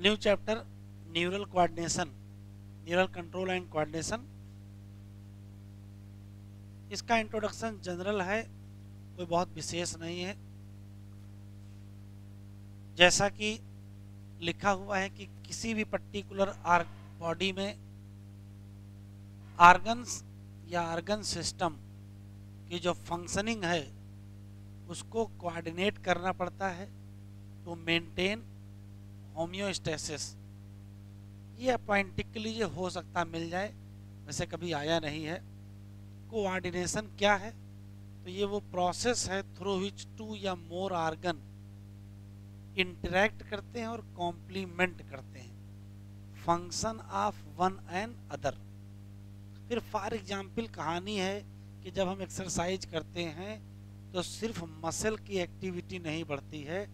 New chapter neural coordination, neural control and coordination. इसका introduction general है, कोई बहुत विशेष नहीं है। जैसा कि लिखा हुआ है कि किसी भी पर्टिकुलर बॉडी में आर्गन्स या आर्गन सिस्टम की जो फंक्शनिंग है उसको कोऑर्डिनेट करना पड़ता है टू मेंटेन होम्योस्टेसिस। ये अपॉइंटिकली ये हो सकता मिल जाए, वैसे कभी आया नहीं है। कोऑर्डिनेशन क्या है? तो ये वो प्रोसेस है थ्रू विच टू या मोर आर्गन इंटरैक्ट करते हैं और कॉम्प्लीमेंट करते हैं function of one and other. फिर फॉर एग्जाम्पल कहानी है कि जब हम एक्सरसाइज करते हैं तो सिर्फ मसल की एक्टिविटी नहीं बढ़ती है,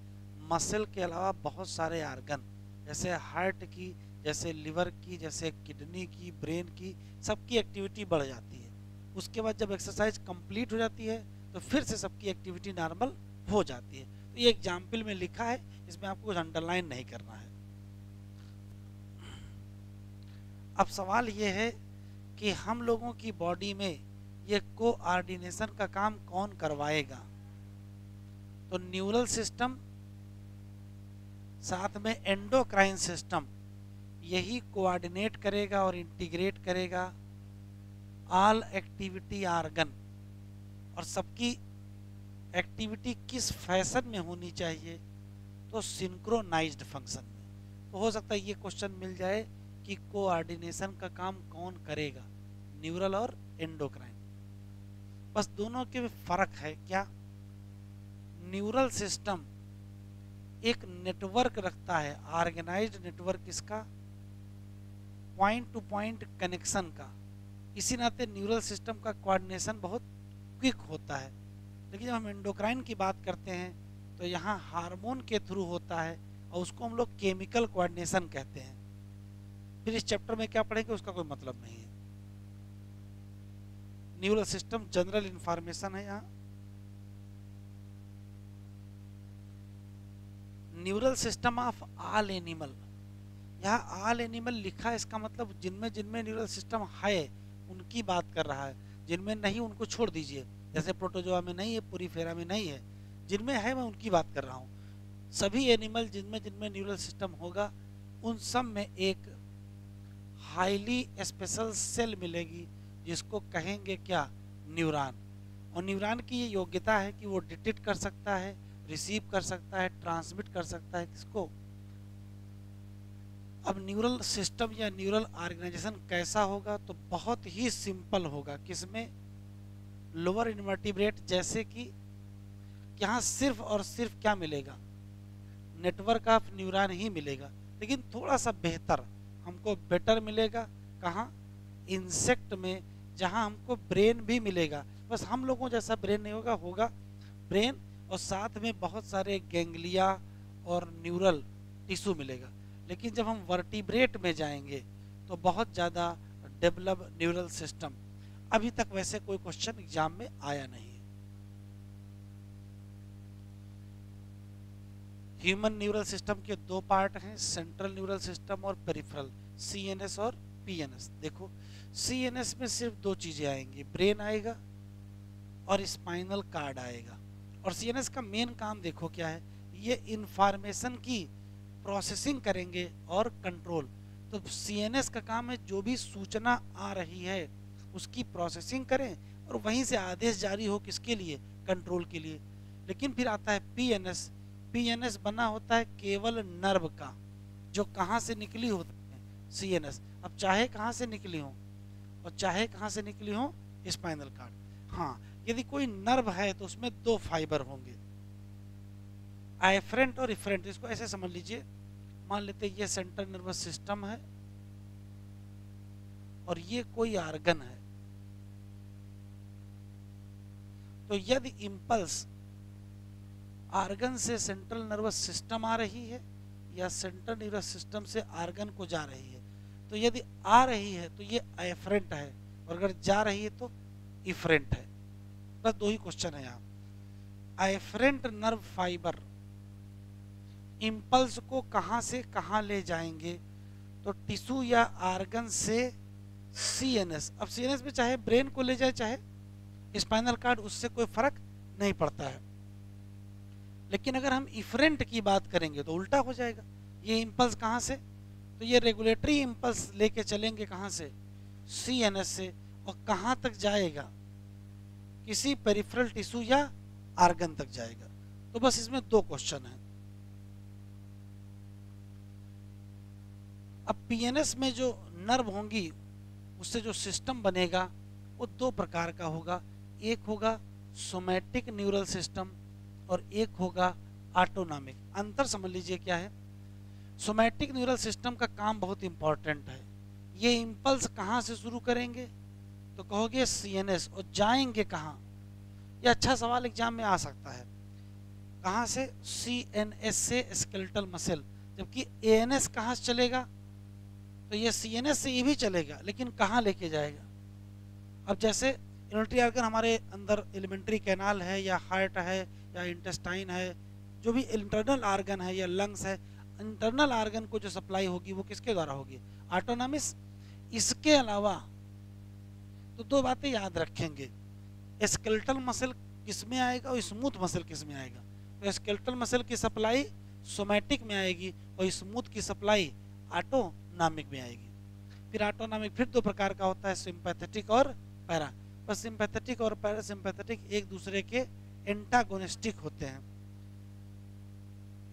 मसल के अलावा बहुत सारे आर्गन जैसे हार्ट की, जैसे लिवर की, जैसे किडनी की, ब्रेन की, सबकी एक्टिविटी बढ़ जाती है। उसके बाद जब एक्सरसाइज कंप्लीट हो जाती है तो फिर से सबकी एक्टिविटी नॉर्मल हो जाती है। तो ये एग्जाम्पल में लिखा है, इसमें आपको कुछ अंडरलाइन नहीं करना है। अब सवाल ये है कि हम लोगों की बॉडी में ये कोऑर्डिनेशन का काम कौन करवाएगा? तो न्यूरल सिस्टम साथ में एंडोक्राइन सिस्टम यही कोऑर्डिनेट करेगा और इंटीग्रेट करेगा ऑल एक्टिविटी आर्गन। और सबकी एक्टिविटी किस फैशन में होनी चाहिए? तो सिंक्रोनाइज्ड फंक्शन में। तो हो सकता है ये क्वेश्चन मिल जाए कि कोऑर्डिनेशन का काम कौन करेगा, न्यूरल और एंडोक्राइन। बस दोनों के फर्क है क्या? न्यूरल सिस्टम एक नेटवर्क रखता है, ऑर्गेनाइज्ड नेटवर्क इसका, पॉइंट टू पॉइंट कनेक्शन का। इसी नाते न्यूरल सिस्टम का कोऑर्डिनेशन बहुत क्विक होता है। लेकिन जब हम एंडोक्राइन की बात करते हैं तो यहाँ हार्मोन के थ्रू होता है और उसको हम लोग केमिकल कोऑर्डिनेशन कहते हैं। फिर इस चैप्टर में क्या पढ़ेंगे उसका कोई मतलब नहीं है। न्यूरल सिस्टम जनरल इंफॉर्मेशन है। यहाँ neural system of all animal, यहाँ ऑल एनिमल लिखा है, इसका मतलब जिनमें जिनमें न्यूरल सिस्टम है उनकी बात कर रहा है, जिनमें नहीं उनको छोड़ दीजिए। जैसे प्रोटोजोआ में नहीं है, पुरीफेरा में नहीं है, जिनमें है मैं उनकी बात कर रहा हूँ। सभी एनिमल जिनमें जिनमें न्यूरल सिस्टम होगा उन सब में एक हाईली स्पेशल सेल मिलेगी जिसको कहेंगे क्या? न्यूरॉन। और न्यूरॉन की ये योग्यता है कि वो डिटेक्ट कर सकता है, रिसीव कर सकता है, ट्रांसमिट कर सकता है। किसको? अब न्यूरल सिस्टम या न्यूरल ऑर्गेनाइजेशन कैसा होगा? तो बहुत ही सिंपल होगा। किसमें? लोअर इनवर्टिब्रेट, जैसे कि यहाँ सिर्फ और सिर्फ क्या मिलेगा? नेटवर्क ऑफ न्यूरॉन ही मिलेगा, लेकिन थोड़ा सा बेहतर हमको बेटर मिलेगा। कहाँ? इंसेक्ट में, जहाँ हमको ब्रेन भी मिलेगा। बस हम लोगों जैसा ब्रेन नहीं होगा, होगा ब्रेन और साथ में बहुत सारे गैंग्लिया और न्यूरल टिश्यू मिलेगा। लेकिन जब हम वर्टिब्रेट में जाएंगे तो बहुत ज़्यादा डेवलप न्यूरल सिस्टम। अभी तक वैसे कोई क्वेश्चन एग्जाम में आया नहीं है। ह्यूमन न्यूरल सिस्टम के दो पार्ट हैं, सेंट्रल न्यूरल सिस्टम और पेरिफेरल, सीएनएस और पीएनएस। देखो सीएनएस में सिर्फ दो चीजें आएंगी, ब्रेन आएगा और स्पाइनल कार्ड आएगा। और सीएनएस का मेन काम देखो क्या है? ये इंफॉर्मेशन की प्रोसेसिंग करेंगे और कंट्रोल। तो सीएनएस का काम है जो भी सूचना आ रही है उसकी प्रोसेसिंग करें और वहीं से आदेश जारी हो किसके लिए? कंट्रोल के लिए। लेकिन फिर आता है पीएनएस। पीएनएस बना होता है केवल नर्व का, जो कहाँ से निकली होती है? सीएनएस। अब चाहे कहाँ से निकली हो और चाहे कहाँ से निकली हो, स्पाइनल कार्ड। हाँ, यदि कोई नर्व है तो उसमें दो फाइबर होंगे, एफरेंट और इफरेंट। इसको ऐसे समझ लीजिए, मान लेते ये सेंट्रल नर्वस सिस्टम है और ये कोई आर्गन है। तो यदि इंपल्स आर्गन से सेंट्रल नर्वस सिस्टम आ रही है या सेंट्रल नर्वस सिस्टम से आर्गन को जा रही है, तो यदि आ रही है तो ये एफरेंट है और अगर जा रही है तो इफरेंट है। बस दो ही क्वेश्चन है यहाँ। एफरेंट नर्व फाइबर इम्पल्स को कहाँ से कहाँ ले जाएंगे, तो टिश्यू या आर्गन से सीएनएस। अब सीएनएस में चाहे ब्रेन को ले जाए चाहे स्पाइनल कार्ड, उससे कोई फर्क नहीं पड़ता है। लेकिन अगर हम इफरेंट की बात करेंगे तो उल्टा हो जाएगा। ये इम्पल्स कहाँ से, तो ये रेगुलेटरी इम्पल्स लेके चलेंगे कहाँ से, सीएनएस से, और कहाँ तक जाएगा, किसी पेरिफेरल टिश्यू या आर्गन तक जाएगा। तो बस इसमें 2 क्वेश्चन है। अब पीएनएस में जो नर्व होंगी उससे जो सिस्टम बनेगा वो 2 प्रकार का होगा। एक होगा सोमैटिक न्यूरल सिस्टम और एक होगा ऑटोनॉमिक। अंतर समझ लीजिए क्या है। सोमैटिक न्यूरल सिस्टम का काम बहुत इंपॉर्टेंट है। ये इम्पल्स कहाँ से शुरू करेंगे, तो कहोगे सीएनएस, और जाएंगे कहाँ। ये अच्छा सवाल एग्जाम में आ सकता है। कहाँ से, सीएनएस से स्केलेटल मसल। जबकि एएनएस कहाँ से चलेगा, तो ये सीएनएस से ये भी चलेगा, लेकिन कहाँ लेके जाएगा। अब जैसे यूनिटरी आर्गन हमारे अंदर एलिमेंट्री कैनाल है या हार्ट है या इंटेस्टाइन है, जो भी इंटरनल आर्गन है या लंग्स है, इंटरनल आर्गन को जो सप्लाई होगी वो किसके द्वारा होगी, ऑटोनॉमिस। इसके अलावा तो 2 बातें याद रखेंगे, स्केलेटल मसल किस में आएगा और स्मूथ मसल किस में आएगा। तो स्केलेटल मसल की सप्लाई सोमैटिक में आएगी और स्मूथ की सप्लाई ऑटोनॉमिक में आएगी। फिर ऑटोनॉमिक फिर 2 प्रकार का होता है, सिंपैथेटिक और पैरा। बस सिंपैथेटिक और पैरासिम्पैथेटिक एक दूसरे के एंटागोनिस्टिक होते हैं।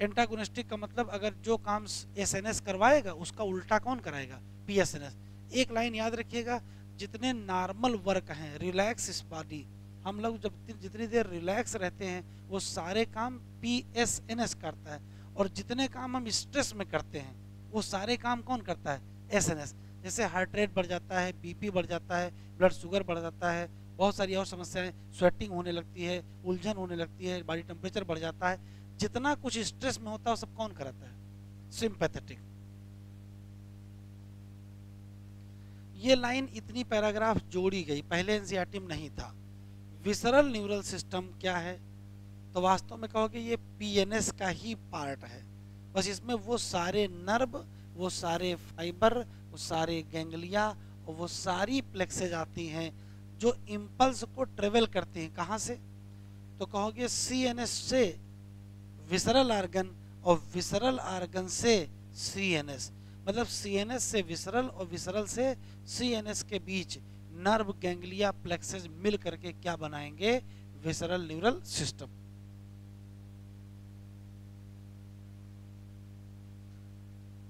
एंटागोनिस्टिक का मतलब अगर जो काम एसएनएस करवाएगा उसका उल्टा कौन कराएगा, पीएसएनएस। एक लाइन याद रखिएगा, जितने नॉर्मल वर्क हैं, रिलैक्स इस बॉडी, हम लोग जब जितनी देर रिलैक्स रहते हैं वो सारे काम पीएसएनएस करता है, और जितने काम हम स्ट्रेस में करते हैं वो सारे काम कौन करता है, एसएनएस। जैसे हार्ट रेट बढ़ जाता है, बीपी बढ़ जाता है, ब्लड शुगर बढ़ जाता है, बहुत सारी और समस्याएं, स्वेटिंग होने लगती है, उलझन होने लगती है, बॉडी टेम्परेचर बढ़ जाता है, जितना कुछ स्ट्रेस में होता है वो सब कौन कराता है, सिंपैथेटिक। ये लाइन इतनी पैराग्राफ जोड़ी गई, पहले एनसीईआरटी में नहीं था। विसरल न्यूरल सिस्टम क्या है, तो वास्तव में कहोगे ये पीएनएस का ही पार्ट है। बस इसमें वो सारे नर्व, वो सारे फाइबर, वो सारे गैंग्लिया और वो सारी प्लेक्सेज आती हैं जो इम्पल्स को ट्रेवल करती हैं। कहाँ से, तो कहोगे सीएनएस से विसरल आर्गन और विसरल आर्गन से सीएनएस। मतलब सीएनएस से विसरल और विसरल से सीएनएस के बीच नर्व, गैंग्लिया, प्लेक्सेज मिल करके क्या बनाएंगे, विसरल न्यूरल सिस्टम।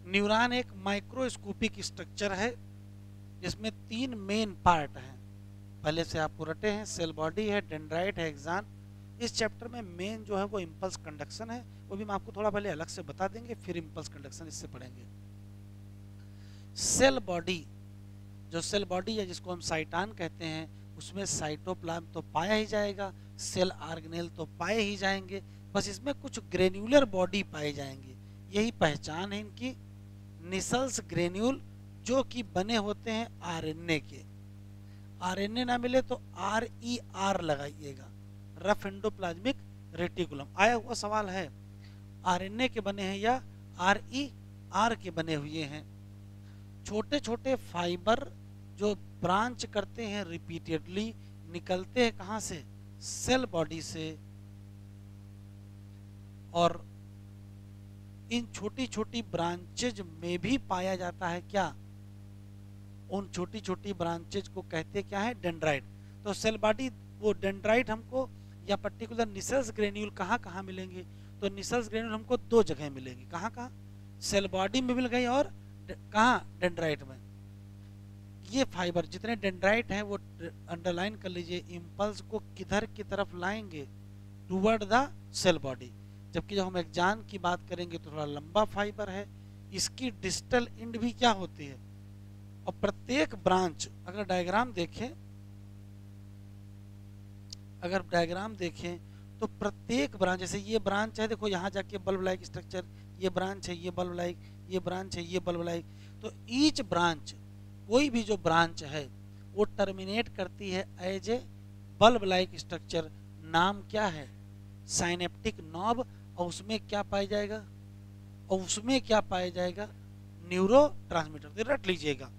न्यूरॉन एक माइक्रोस्कोपिक स्ट्रक्चर है जिसमें 3 मेन पार्ट हैं, पहले से आपको रटे हैं। सेल बॉडी है, डेंड्राइट है, एक्सान। इस चैप्टर में मेन जो है वो इम्पल्स कंडक्शन है, वो भी हम आपको थोड़ा पहले अलग से बता देंगे, फिर इम्पल्स कंडक्शन इससे पढ़ेंगे। सेल बॉडी, जो सेल बॉडी है जिसको हम साइटान कहते हैं, उसमें साइटोप्लाज्म तो पाया ही जाएगा, सेल ऑर्गेनेल तो पाए ही जाएंगे, बस इसमें कुछ ग्रेन्युलर बॉडी पाए जाएंगे। यही पहचान है इनकी, निसल्स ग्रेन्यूल, जो कि बने होते हैं आरएनए के। आरएनए ना मिले तो RER लगाइएगा, रफ एंडोप्लाज्मिक रेटिकुलम। आया हुआ सवाल है, आरएनए के बने हैं या RER के बने हुए हैं। छोटे छोटे फाइबर जो ब्रांच करते हैं रिपीटेडली, निकलते हैं कहाँ से, सेल बॉडी से, और इन छोटी छोटी ब्रांचेज में भी पाया जाता है क्या, उन छोटी छोटी ब्रांचेज को कहते क्या है, डेंड्राइट। तो सेल बॉडी, वो डेंड्राइट हमको या पर्टिकुलर निसल्स ग्रेन्यूल कहाँ कहाँ मिलेंगे, तो निसल्स ग्रेन्यूल हमको 2 जगह मिलेंगे। कहाँ कहाँ, सेल बॉडी में मिल गई और कहाँ, डेंड्राइट में। ये फाइबर जितने डेंड्राइट हैं वो अंडरलाइन कर लीजिए, इम्पल्स को किधर की तरफ लाएंगे, टुवर्ड द सेल बॉडी। जबकि जब हम एक्सान की बात करेंगे तो थोड़ा लंबा फाइबर है, इसकी डिस्टल एंड भी क्या होती है, और प्रत्येक ब्रांच, अगर डायग्राम देखें तो प्रत्येक ब्रांच, जैसे ये ब्रांच है, देखो यहाँ जाके बल्ब लाइक स्ट्रक्चर, ये ब्रांच है, ये बल्ब लाइक, ये ब्रांच है, ये बल्ब लाइक। तो ईच ब्रांच, कोई भी जो ब्रांच है वो टर्मिनेट करती है as a bulb like structure. नाम क्या है, साइनेप्टिक नॉब, और उसमें क्या पाया जाएगा, और उसमें क्या पाया जाएगा, न्यूरो ट्रांसमीटर। तो रट लीजिएगा,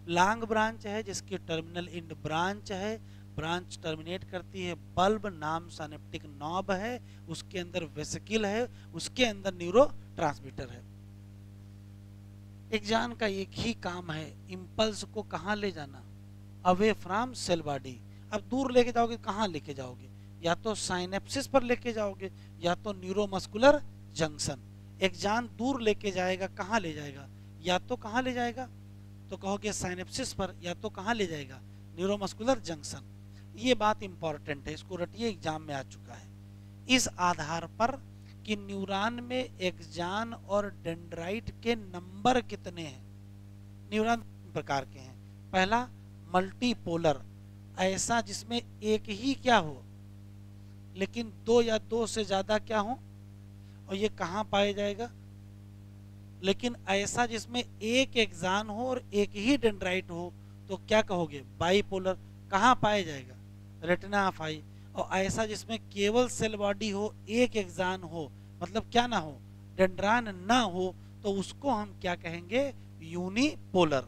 लॉन्ग ब्रांच है जिसकी टर्मिनल इंड ब्रांच है, ब्रांच टर्मिनेट करती है बल्ब नाम साइनेप्टिक नॉब है, उसके अंदर वेसिकल है, उसके अंदर न्यूरो ट्रांसमीटर है। एक्जान का एक ही काम है, इम्पल्स को कहाँ ले जाना, अवे फ्रॉम सेल बॉडी। अब दूर लेके जाओगे, कहाँ लेके जाओगे, या तो साइनेप्सिस पर लेके जाओगे या तो न्यूरोमस्कुलर जंक्शन। एक्जान दूर लेके जाएगा, कहाँ ले जाएगा, या तो कहाँ ले जाएगा, तो कहोगे साइनेप्सिस पर, या तो कहाँ ले जाएगा, न्यूरोमस्कुलर जंक्शन। ये बात इंपॉर्टेंट है, इसको रटिए, एग्जाम में आ चुका है। इस आधार पर कि न्यूरॉन में एक्जान और डेंड्राइट के नंबर कितने हैं। न्यूरॉन प्रकार के हैं, पहला मल्टीपोलर, ऐसा जिसमें एक ही क्या हो लेकिन दो या दो से ज्यादा क्या हो, और ये कहाँ पाया जाएगा, लेकिन ऐसा जिसमें एक एक्जान हो और एक ही डेंड्राइट हो तो क्या कहोगे, बाइपोलर, कहाँ पाया जाएगा, रेटिना ऑफ आई। और ऐसा जिसमें केवल सेल बॉडी हो, एक एक्जान हो, मतलब क्या ना हो, डेंड्रान ना हो, तो उसको हम क्या कहेंगे, यूनिपोलर।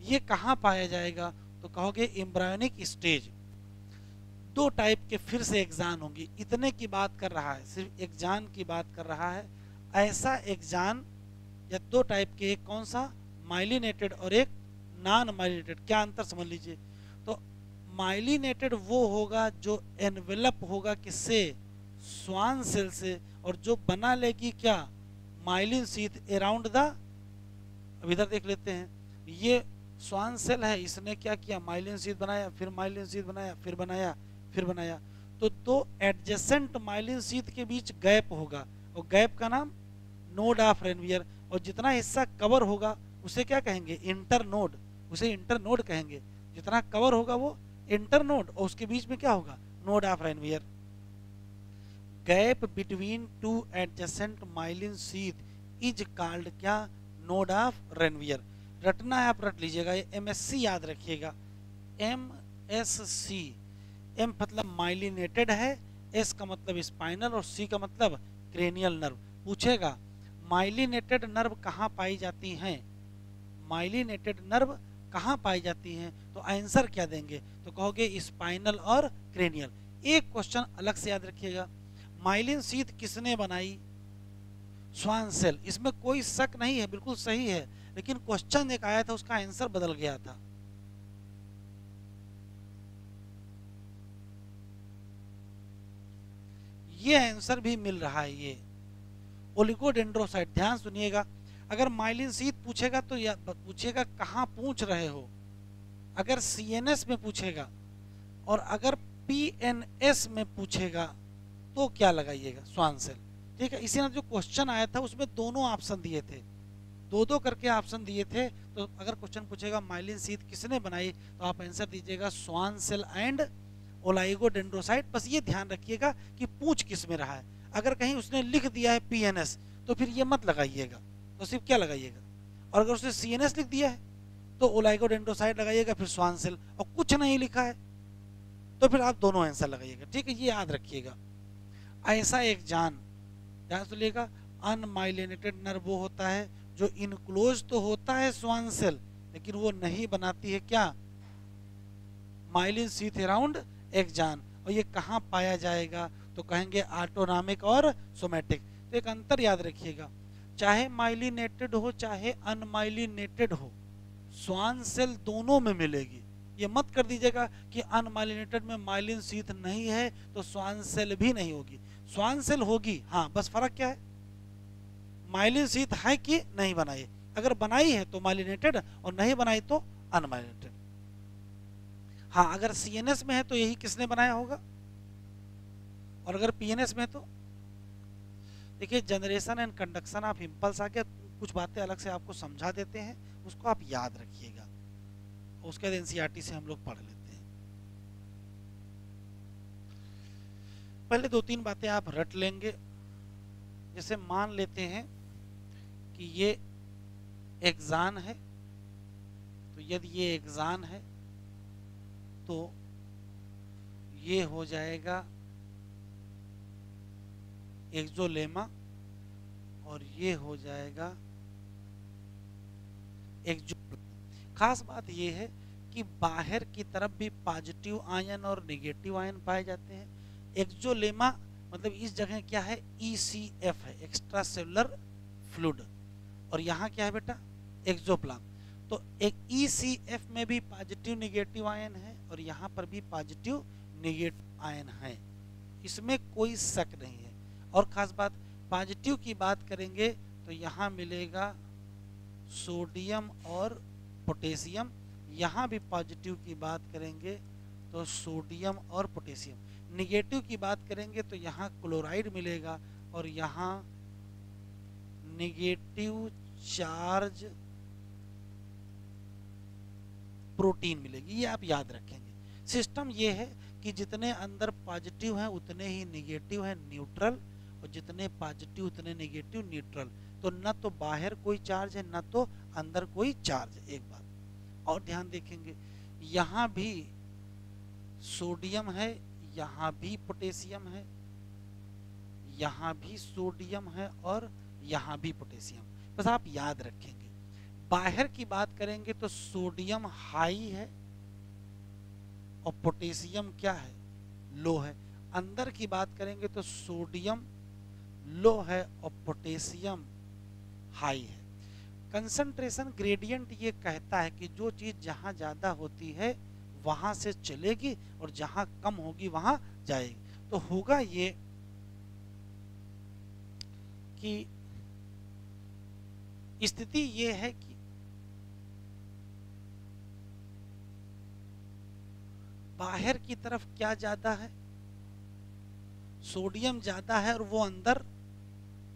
ये कहाँ पाया जाएगा, तो कहोगे एम्ब्रायोनिक स्टेज। दो टाइप के फिर से एक्जान होंगे, इतने की बात कर रहा है, सिर्फ एक्जान की बात कर रहा है। ऐसा एक्जान या दो टाइप के, एक कौन सा, माइलिनेटेड और एक नॉन माइलिनेटेड। क्या अंतर समझ लीजिए, तो माइलिनेटेड वो होगा जो एनवेलप होगा किससे, स्वान सेल से, और जो बना लेगी क्या, माइलिन शीथ अराउंड द। अब इधर देख लेते हैं, ये स्वान सेल है, इसने क्या किया, माइलिन शीथ बनाया, फिर माइलिन शीथ बनाया, फिर बनाया, फिर बनाया, तो दो एडजेसेंट माइलिन शीथ के बीच गैप होगा, और गैप का नाम नोड ऑफ रेनवियर। और जितना हिस्सा कवर होगा उसे क्या कहेंगे, इंटरनोड, उसे इंटरनोड कहेंगे। जितना कवर होगा वो इंटरनोड, और उसके बीच में क्या होगा, node of Ranvier. Gap between two adjacent myelin sheath is called क्या, नोड ऑफ रेनवियर। रटना है, आप रट लीजिएगा, ये एमएससी याद रखिएगा, एमएससी। एम मतलब माइलिनेटेड है, एस का मतलब स्पाइनल, और सी का मतलब क्रेनियल नर्व। पूछेगा माइलिनेटेड नर्व कहाँ पाई जाती हैं, माइलिनेटेड नर्व कहाँ पाई जाती हैं, तो आंसर क्या देंगे, तो कहोगे स्पाइनल और क्रेनियल। एक क्वेश्चन अलग से याद रखिएगा, माइलिन शीथ किसने बनाई, स्वान सेल। इसमें कोई शक नहीं है, बिल्कुल सही है, लेकिन क्वेश्चन एक आया था, उसका आंसर बदल गया था। ये आंसर भी मिल रहा है, ये ओलिगोडेंड्रोसाइट। ध्यान सुनिएगा, अगर माइलिन शीथ पूछेगा तो पूछेगा कहाँ पूछ रहे हो, अगर सीएनएस में पूछेगा, और अगर पीएनएस में पूछेगा तो क्या लगाइएगा, स्वान सेल। ठीक है, इसी ने जो क्वेश्चन आया था उसमें दोनों ऑप्शन दिए थे, दो दो करके ऑप्शन दिए थे। तो अगर क्वेश्चन पूछेगा माइलिन शीथ किसने बनाई, तो आप आंसर दीजिएगा स्वान सेल एंड ओलाइगोडेंड्रोसाइट। बस ये ध्यान रखिएगा कि पूछ किस में रहा है। अगर कहीं उसने लिख दिया है पीएनएस तो फिर ये मत लगाइएगा, तो सिर्फ क्या लगाइएगा, और अगर उसने सीएनएस लिख दिया है तो ओलाइगोडेंड्रोसाइट लगाइएगा, फिर स्वान सेल, और कुछ नहीं लिखा है तो फिर आप दोनों आंसर लगाइएगा। ठीक है, ये याद रखिएगा। ऐसा एक जान, ध्यान सुनिएगा, अनमाइलिनेटेड नर्व वो होता है जो इनक्लोज तो होता है स्वान सेल, लेकिन वो नहीं बनाती है क्या, माइलिन शीथ अराउंड एक्जान। और ये कहाँ पाया जाएगा, तो कहेंगे ऑटोनॉमिक और सोमैटिक। तो एक अंतर याद रखिएगा, चाहे माइलिनेटेड हो चाहे अनमाइलिनेटेड हो, स्वान सेल दोनों में मिलेगी। ये मत कर दीजिएगा कि अनमाइलिनेटेड में माइलिन शीथ नहीं है तो स्वान सेल भी नहीं होगी, स्वान सेल होगी, हाँ, बस फर्क क्या है, माइलिन शीथ है कि नहीं बनाई, अगर बनाई है तो माइलिनेटेड, और नहीं बनाई तो अनमाइलिनेटेड। हाँ, अगर सीएनएस में है तो यही किसने बनाया होगा, और अगर पीएनएस में है तो देखिए, generation and conduction of impulse आ गया। कुछ बातें अलग से आपको समझा देते हैं, उसको आप याद रखिएगा, उसके बाद एनसीईआरटी से हम लोग पढ़ लेते हैं। पहले दो तीन बातें आप रट लेंगे, जैसे मान लेते हैं कि ये एक्जान है, तो यदि ये एक्जान है तो ये हो जाएगा एक्सोलेमा, और ये हो जाएगा एक्जो। खास बात ये है कि बाहर की तरफ भी पॉजिटिव आयन और नेगेटिव आयन पाए जाते हैं। एक्सोलेमा मतलब इस जगह क्या है, ECF है, एक्स्ट्रा सेलुलर फ्लूइड, और यहाँ क्या है बेटा, एक्सोप्लाज्म। तो एक ECF में भी पॉजिटिव नेगेटिव आयन है और यहाँ पर भी पॉजिटिव नेगेटिव आयन है, इसमें कोई शक नहीं है। और खास बात, पॉजिटिव की बात करेंगे तो यहाँ मिलेगा सोडियम और पोटेशियम, यहाँ भी पॉजिटिव की बात करेंगे तो सोडियम और पोटेशियम। निगेटिव की बात करेंगे तो यहाँ क्लोराइड मिलेगा और यहाँ निगेटिव चार्ज प्रोटीन मिलेगी। ये आप याद रखेंगे। सिस्टम ये है कि जितने अंदर पॉजिटिव हैं उतने ही निगेटिव हैं न्यूट्रल, और जितने पॉजिटिव उतने निगेटिव न्यूट्रल। तो न तो बाहर कोई चार्ज है न तो अंदर कोई चार्ज है। एक बात और ध्यान देखेंगे, यहाँ भी सोडियम है, यहाँ भी पोटेशियम है, यहाँ भी सोडियम है और यहाँ भी पोटेशियम। बस आप याद रखेंगे। बाहर की बात करेंगे तो सोडियम हाई है और पोटेशियम क्या है, लो है। अंदर की बात करेंगे तो सोडियम लो है और पोटेशियम हाई है। कंसंट्रेशन ग्रेडियंट ये कहता है कि जो चीज जहां ज्यादा होती है वहां से चलेगी और जहां कम होगी वहां जाएगी। तो होगा ये कि स्थिति ये है कि बाहर की तरफ क्या ज्यादा है, सोडियम ज्यादा है और वो अंदर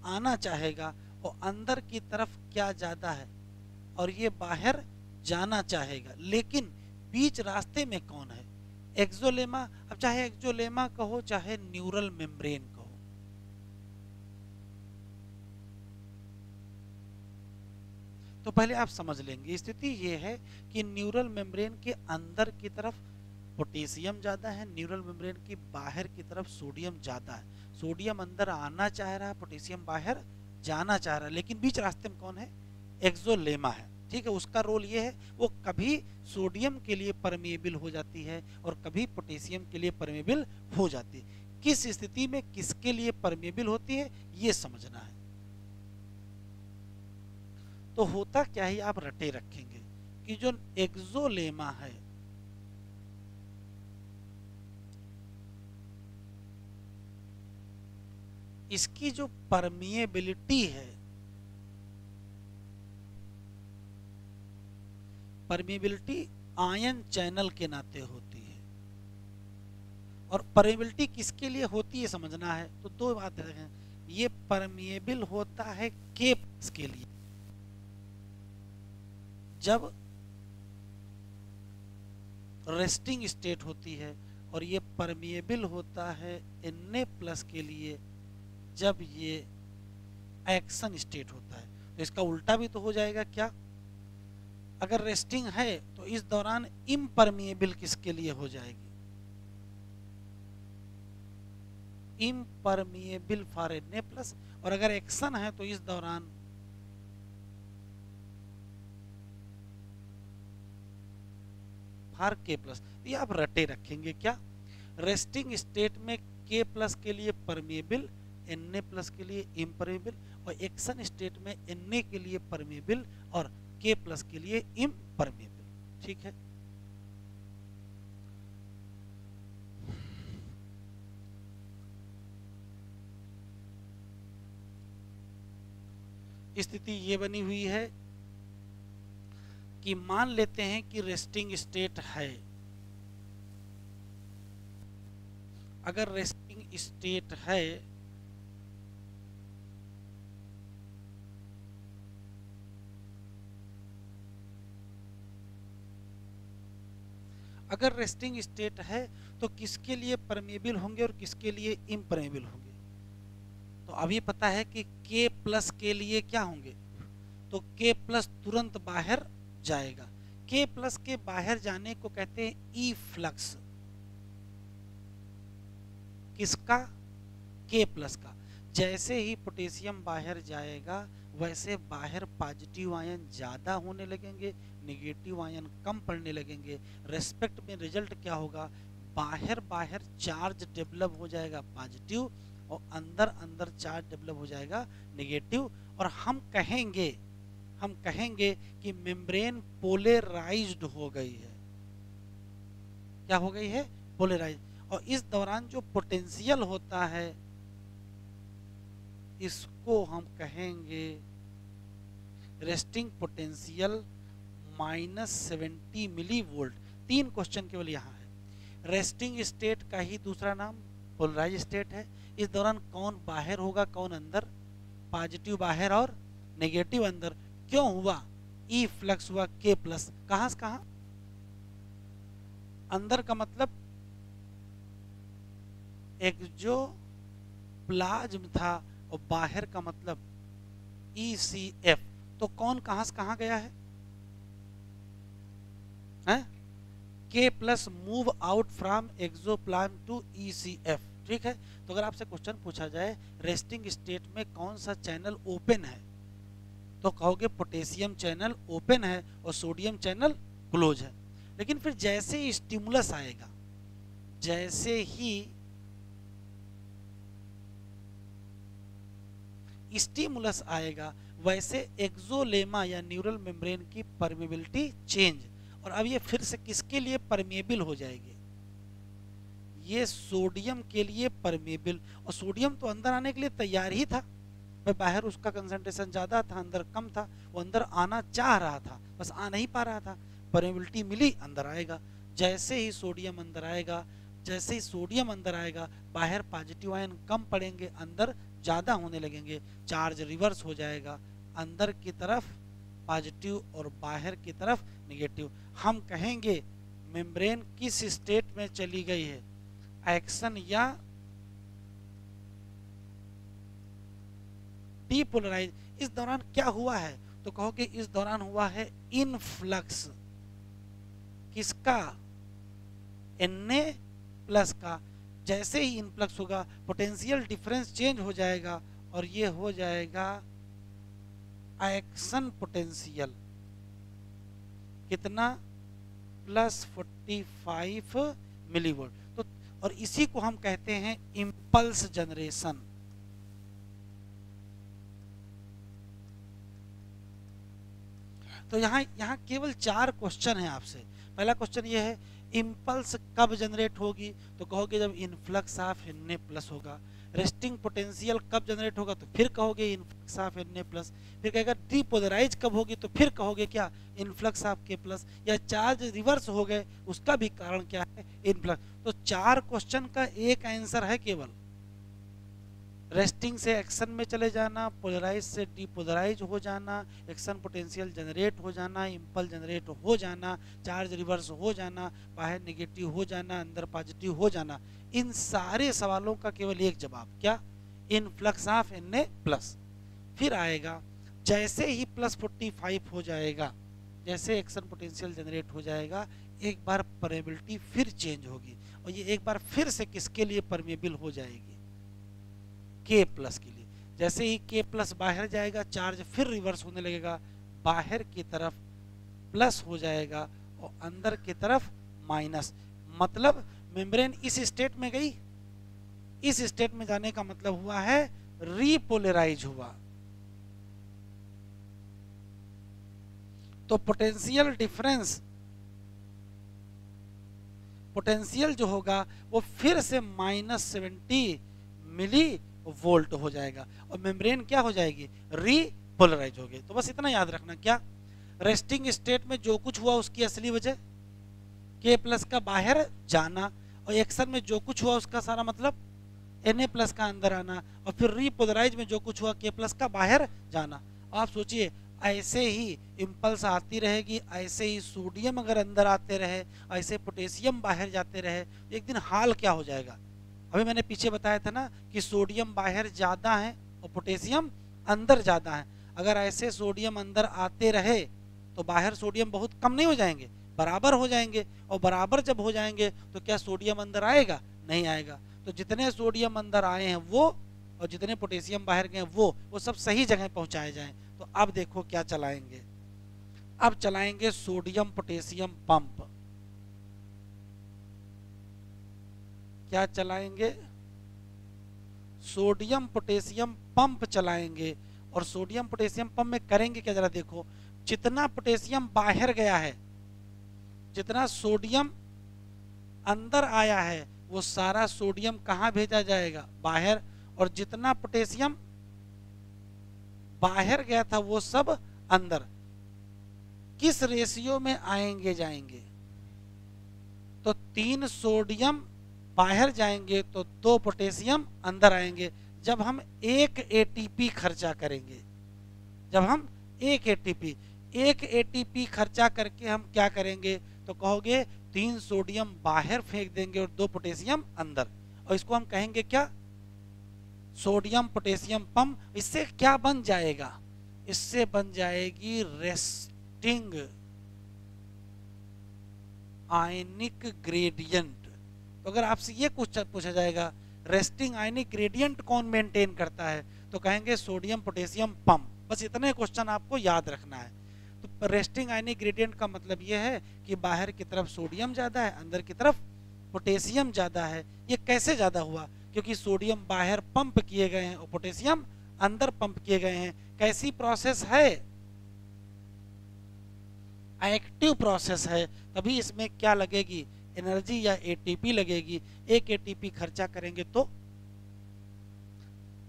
आना चाहेगा, और अंदर की तरफ क्या ज्यादा है और ये बाहर जाना चाहेगा। लेकिन बीच रास्ते में कौन है, एक्सोलेमा। अब चाहे एक्सोलेमा कहो चाहे न्यूरल मेम्ब्रेन कहो, तो पहले आप समझ लेंगे। स्थिति ये है कि न्यूरल मेम्ब्रेन के अंदर की तरफ पोटेशियम ज्यादा है, न्यूरल मेम्ब्रेन की बाहर की तरफ सोडियम ज्यादा है। सोडियम अंदर आना चाह रहा है, पोटेशियम बाहर जाना चाह रहा है, लेकिन बीच रास्ते में कौन है, एक्सोलेमा है। ठीक है, उसका रोल ये है, वो कभी सोडियम के लिए परमेबल हो जाती है और कभी पोटेशियम के लिए परमेबल हो जाती है। किस स्थिति में किसके लिए परमेबल होती है ये समझना है। तो होता क्या है आप रटे रखेंगे कि जो एक्सोलेमा है इसकी जो परमिएबिलिटी है, परमिएबिलिटी आयन चैनल के नाते होती है। और परमिएबिलिटी किसके लिए होती है समझना है। तो दो बात है, ये परमिएबल होता है के के लिए, जब रेस्टिंग स्टेट होती है, और ये परमिएबल होता है Na+ के लिए जब ये एक्शन स्टेट होता है। तो इसका उल्टा भी तो हो जाएगा क्या, अगर रेस्टिंग है तो इस दौरान इम्परमिएबल किसके लिए हो जाएगी, इम्परमिएबल फॉर Na+। और अगर एक्शन है तो इस दौरान फॉर K+। ये आप रटे रखेंगे क्या, रेस्टिंग स्टेट में K+ के लिए परमिएबल, Na+ के लिए इम्परमिएबल, और एक्शन स्टेट में Na के लिए परमिएबल और K+ के लिए इम्परमिएबल। ठीक है, स्थिति ये बनी हुई है कि मान लेते हैं कि रेस्टिंग स्टेट है। अगर रेस्टिंग स्टेट है अगर रेस्टिंग स्टेट है तो किसके लिए परमेबल होंगे और किसके लिए इम्परमेबल होंगे। तो अभी पता है कि K+ के लिए क्या होंगे, तो K+ तुरंत बाहर जाएगा। K+ के बाहर जाने को कहते हैं ई फ्लक्स, किसका, K+ का। जैसे ही पोटेशियम बाहर जाएगा वैसे बाहर पॉजिटिव आयन ज़्यादा होने लगेंगे, नेगेटिव आयन कम पड़ने लगेंगे। रेस्पेक्ट में रिजल्ट क्या होगा, बाहर बाहर चार्ज डेवलप हो जाएगा पॉजिटिव और अंदर अंदर चार्ज डेवलप हो जाएगा नेगेटिव। और हम कहेंगे कि मेम्ब्रेन पोलराइज्ड हो गई है। क्या हो गई है, पोलराइज। और इस दौरान जो पोटेंशियल होता है इसको हम कहेंगे resting potential -70 millivolt. 3 question केवल यहाँ है। रेस्टिंग स्टेट का ही दूसरा नाम पोलराइज स्टेट है। इस दौरान कौन बाहर होगा कौन अंदर, पॉजिटिव बाहर और नेगेटिव अंदर। क्यों हुआ, ई फ्लक्स हुआ के प्लस, कहां से कहां, अंदर का मतलब एक्सोप्लाज्म था और बाहर का मतलब ECF। तो कौन कहां से कहां गया है, K plus move out from axoplasm to ECF। ठीक है। तो अगर आपसे क्वेश्चन पूछा जाए रेस्टिंग स्टेट में कौन सा चैनल ओपन है तो कहोगे पोटेशियम चैनल ओपन है और सोडियम चैनल क्लोज है। लेकिन फिर जैसे ही स्टिमुलस आएगा, जैसे ही स्टिमुलस आएगा वैसे एक्सोलेमा या न्यूरल मेम्ब्रेन की परमेबिलिटी चेंज। और अब ये फिर से किसके लिए परमेबल हो जाएगी, ये सोडियम के लिए परमेबल। और सोडियम तो अंदर आने के लिए तैयार ही था, भाई बाहर उसका कंसंट्रेशन ज्यादा था अंदर कम था, वो अंदर आना चाह रहा था बस आ नहीं पा रहा था, परमेबिलिटी मिली अंदर आएगा। जैसे ही सोडियम अंदर आएगा, जैसे ही सोडियम अंदर आएगा बाहर पॉजिटिव आयन कम पड़ेंगे अंदर ज्यादा होने लगेंगे, चार्ज रिवर्स हो जाएगा, अंदर की तरफ पॉजिटिव और बाहर की तरफ नेगेटिव। हम कहेंगे मेम्ब्रेन किस स्टेट में चली गई है, एक्शन या डीपोलराइज। इस दौरान क्या हुआ है तो कहोगे इस दौरान हुआ है इनफ्लक्स, किसका, Na प्लस का। जैसे ही इनफ्लक्स होगा पोटेंशियल डिफरेंस चेंज हो जाएगा और ये हो जाएगा एक्शन पोटेंशियल, कितना, +45 मिलीवोल्ट। तो और इसी को हम कहते हैं इम्पल्स जनरेशन। तो यहाँ केवल 4 क्वेश्चन है आपसे। पहला क्वेश्चन ये है इम्पल्स कब जनरेट होगी तो कहोगे जब इनफ्लक्स ऑफ Na प्लस होगा। रेस्टिंग पोटेंशियल कब जनरेट होगा तो फिर कहोगे इनफ्लक्स ऑफ Na प्लस। फिर कहेगा डीपोलराइज कब होगी तो फिर कहोगे क्या, इनफ्लक्स ऑफ K प्लस। या चार्ज रिवर्स हो गए उसका भी कारण क्या है, इनफ्लक्स। तो 4 क्वेश्चन का एक आंसर है केवल, रेस्टिंग से एक्शन में चले जाना, पोलराइज से डीपोलराइज हो जाना, एक्शन पोटेंशियल जनरेट हो जाना, इम्पल्स जनरेट हो जाना, चार्ज रिवर्स हो जाना, बाहर नेगेटिव हो जाना, अंदर पॉजिटिव हो जाना। इन सारे सवालों का केवल एक जवाब, क्या, इनफ्लक्स ऑफ Na प्लस। फिर आएगा जैसे ही +45 हो जाएगा, जैसे एक्शन पोटेंशियल जनरेट हो जाएगा एक बार परमेबिलिटी फिर चेंज होगी और ये एक बार फिर से किसके लिए परमेबल हो जाएगी, K प्लस के लिए। जैसे ही K प्लस बाहर जाएगा चार्ज फिर रिवर्स होने लगेगा, बाहर की तरफ प्लस हो जाएगा और अंदर की तरफ माइनस। मतलब मेम्ब्रेन इस स्टेट में गई, इस स्टेट में जाने का मतलब हुआ है रीपोलराइज हुआ। तो पोटेंशियल डिफरेंस, पोटेंशियल जो होगा वो फिर से -70 मिली वोल्ट हो जाएगा और मेम्ब्रेन क्या हो जाएगी, रीपोलराइज होगी। तो बस इतना याद रखना, क्या, रेस्टिंग स्टेट में जो कुछ हुआ उसकी असली वजह K प्लस का बाहर जाना और एक्शन में जो कुछ हुआ उसका सारा मतलब Na प्लस का अंदर आना और फिर रीपोलराइज में जो कुछ हुआ K प्लस का बाहर जाना। आप सोचिए ऐसे ही इम्पल्स आती रहेगी, ऐसे ही सोडियम अगर अंदर आते रहे, ऐसे पोटेशियम बाहर जाते रहे, एक दिन हाल क्या हो जाएगा। अभी मैंने पीछे बताया था ना कि सोडियम बाहर ज़्यादा है और पोटेशियम अंदर ज़्यादा है। अगर ऐसे सोडियम अंदर आते रहे तो बाहर सोडियम बहुत कम नहीं हो जाएंगे, बराबर हो जाएंगे। और बराबर जब हो जाएंगे तो क्या सोडियम अंदर आएगा, नहीं आएगा। तो जितने सोडियम अंदर आए हैं वो और जितने पोटेशियम बाहर गए वो सब सही जगह पहुंचाए जाएं। तो अब देखो क्या चलाएंगे, अब चलाएंगे सोडियम पोटेशियम पंप। क्या चलाएंगे? सोडियम पोटेशियम पंप चलाएंगे। और सोडियम पोटेशियम पंप में करेंगे क्या, जरा देखो, जितना पोटेशियम बाहर गया है, जितना सोडियम अंदर आया है, वो सारा सोडियम कहाँ भेजा जाएगा? बाहर। और जितना पोटेशियम बाहर गया था वो सब अंदर। किस रेशियो में आएंगे जाएंगे? तो 3 सोडियम बाहर जाएंगे तो 2 पोटेशियम अंदर आएंगे। जब हम 1 एटीपी खर्चा करेंगे, जब हम 1 एटीपी खर्चा करके हम क्या करेंगे? तो कहोगे 3 सोडियम बाहर फेंक देंगे और 2 पोटेशियम अंदर, और इसको हम कहेंगे क्या? Sodium potassium pump. इससे क्या बन जाएगा? इससे बन जाएगी रेस्टिंग आयनिक ग्रेडियंट। तो अगर आपसे ये पूछा जाएगा रेस्टिंग आयनिक ग्रेडियंट कौन मेंटेन करता है, तो कहेंगे सोडियम पोटेशियम पंप। बस इतने क्वेश्चन आपको याद रखना है। तो रेस्टिंग आयनिक ग्रेडियंट का मतलब ये है कि बाहर की तरफ सोडियम ज्यादा है, अंदर की तरफ पोटेशियम ज्यादा है। ये कैसे ज्यादा हुआ? क्योंकि सोडियम बाहर पंप किए गए हैं और पोटेशियम अंदर पंप किए गए हैं। कैसी प्रोसेस है? एक्टिव प्रोसेस है। तभी इसमें क्या लगेगी? एनर्जी या एटीपी लगेगी। 1 एटीपी खर्चा करेंगे तो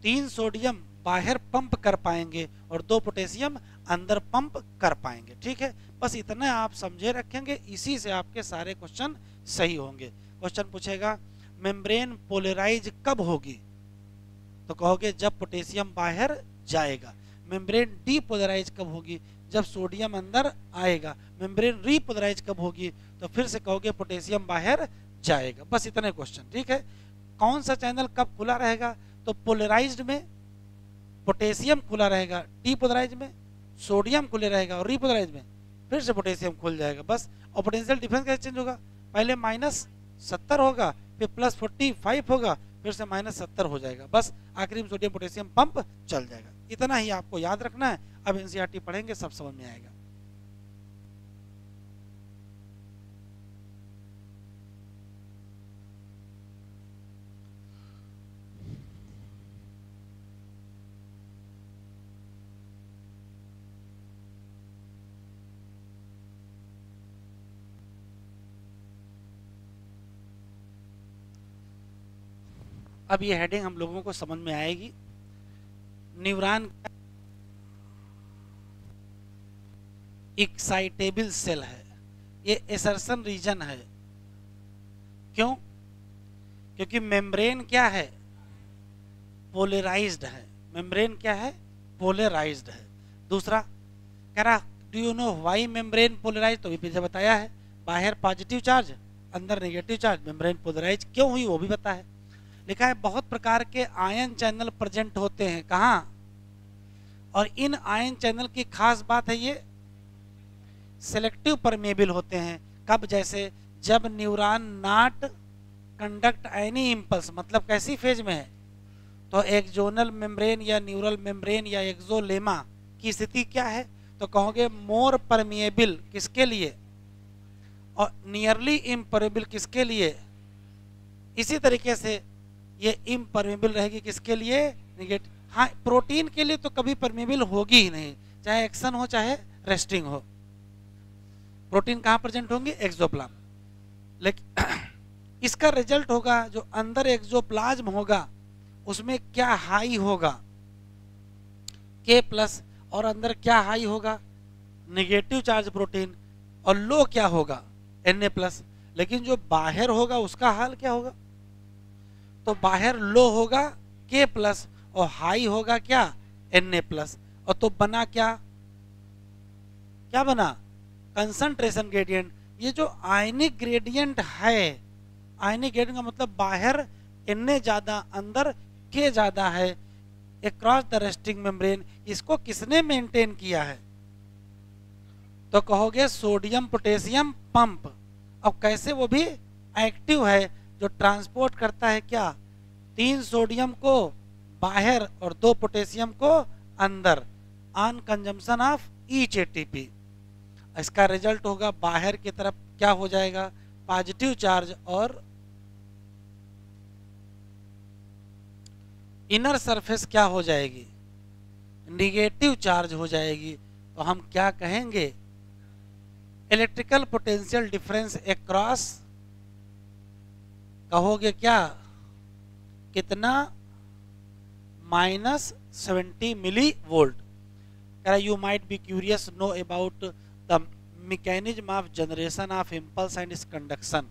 3 सोडियम बाहर पंप कर पाएंगे और 2 पोटेशियम अंदर पंप कर पाएंगे। ठीक है, बस इतना आप समझे रखेंगे, इसी से आपके सारे क्वेश्चन सही होंगे। क्वेश्चन पूछेगा मेम्ब्रेन पोलराइज कब होगी, तो कहोगे जब पोटेशियम बाहर जाएगा। मेम्ब्रेन डीपोलराइज कब होगी? जब सोडियम अंदर आएगा। मेम्ब्रेन रीपोलराइज कब होगी? तो फिर से कहोगे पोटेशियम बाहर जाएगा। बस इतने क्वेश्चन। ठीक है, कौन सा चैनल कब खुला रहेगा? तो पोलराइज्ड में पोटेशियम खुला रहेगा, डीपोलराइज में सोडियम खुले रहेगा, और रीपोलराइज में फिर से पोटेशियम खुल जाएगा। बस। और पोटेंशियल डिफरेंस कैसे चेंज होगा? पहले -70 होगा, फिर +45 होगा, फिर से -70 हो जाएगा। बस आखिरी में सोडियम पोटेशियम पंप चल जाएगा। इतना ही आपको याद रखना है। अब एनसीईआरटी पढ़ेंगे, सब समझ में आएगा। अब ये हेडिंग हम लोगों को समझ में आएगी। न्यूरॉन एक्साइटेबल सेल है, ये एसर्शन रीजन है। क्यों? क्योंकि मेम्ब्रेन क्या है? पोलराइज्ड है। मेम्ब्रेन क्या है? पोलराइज्ड है। दूसरा कह रहा do you know why membrane polarized? तो भी पीछे बताया है, बाहर पॉजिटिव चार्ज अंदर नेगेटिव चार्ज। मेम्ब्रेन पोलराइज क्यों हुई वो भी पता है। लिखा है बहुत प्रकार के आयन चैनल प्रेजेंट होते हैं। कहाँ? और इन आयन चैनल की खास बात है ये सेलेक्टिव परमेबल होते हैं। कब? जैसे जब neuron not conduct any impulse, मतलब कैसी फेज में है? तो एक्सोनल मेम्ब्रेन या न्यूरल मेम्ब्रेन या एक्सोलेमा की स्थिति क्या है? तो कहोगे मोर परमिएबल किसके लिए, और नियरली इम्परमेबल किसके लिए? इसी तरीके से ये इम्परमेबल रहेगी किसके लिए? निगेटिव। हाँ, प्रोटीन के लिए तो कभी परमेबल होगी ही नहीं, चाहे एक्शन हो चाहे रेस्टिंग हो। प्रोटीन कहाँ प्रेजेंट होंगे? एक्सोप्लाज्म। लेकिन इसका रिजल्ट होगा जो अंदर एक्सोप्लाज्म होगा उसमें क्या हाई होगा? K+। और अंदर क्या हाई होगा? Negative charge protein. और लो क्या होगा? Na+। लेकिन जो बाहर होगा उसका हाल क्या होगा? तो बाहर लो होगा K+ और हाई होगा क्या? Na+। और तो बना क्या? क्या बना? Concentration gradient. ये जो आयनिक ग्रेडियंट है, आयनिक ग्रेडियंट का मतलब बाहर Na ज्यादा अंदर K ज्यादा है अक्रॉस द रेस्टिंग मेम्ब्रेन। इसको किसने मेंटेन किया है? तो कहोगे सोडियम पोटेशियम पंप। अब कैसे? वो भी एक्टिव है, जो ट्रांसपोर्ट करता है क्या? 3 सोडियम को बाहर और 2 पोटेशियम को अंदर, on consumption of each ATP. इसका रिजल्ट होगा बाहर की तरफ क्या हो जाएगा, पॉजिटिव चार्ज, और इनर सरफेस क्या हो जाएगी, निगेटिव चार्ज हो जाएगी। तो हम क्या कहेंगे, इलेक्ट्रिकल पोटेंशियल डिफरेंस अक्रॉस, कहोगे क्या, कितना, -70 मिली वोल्ट। कह रहा you might be curious know about the mechanism of generation of impulse and इस कंडक्शन।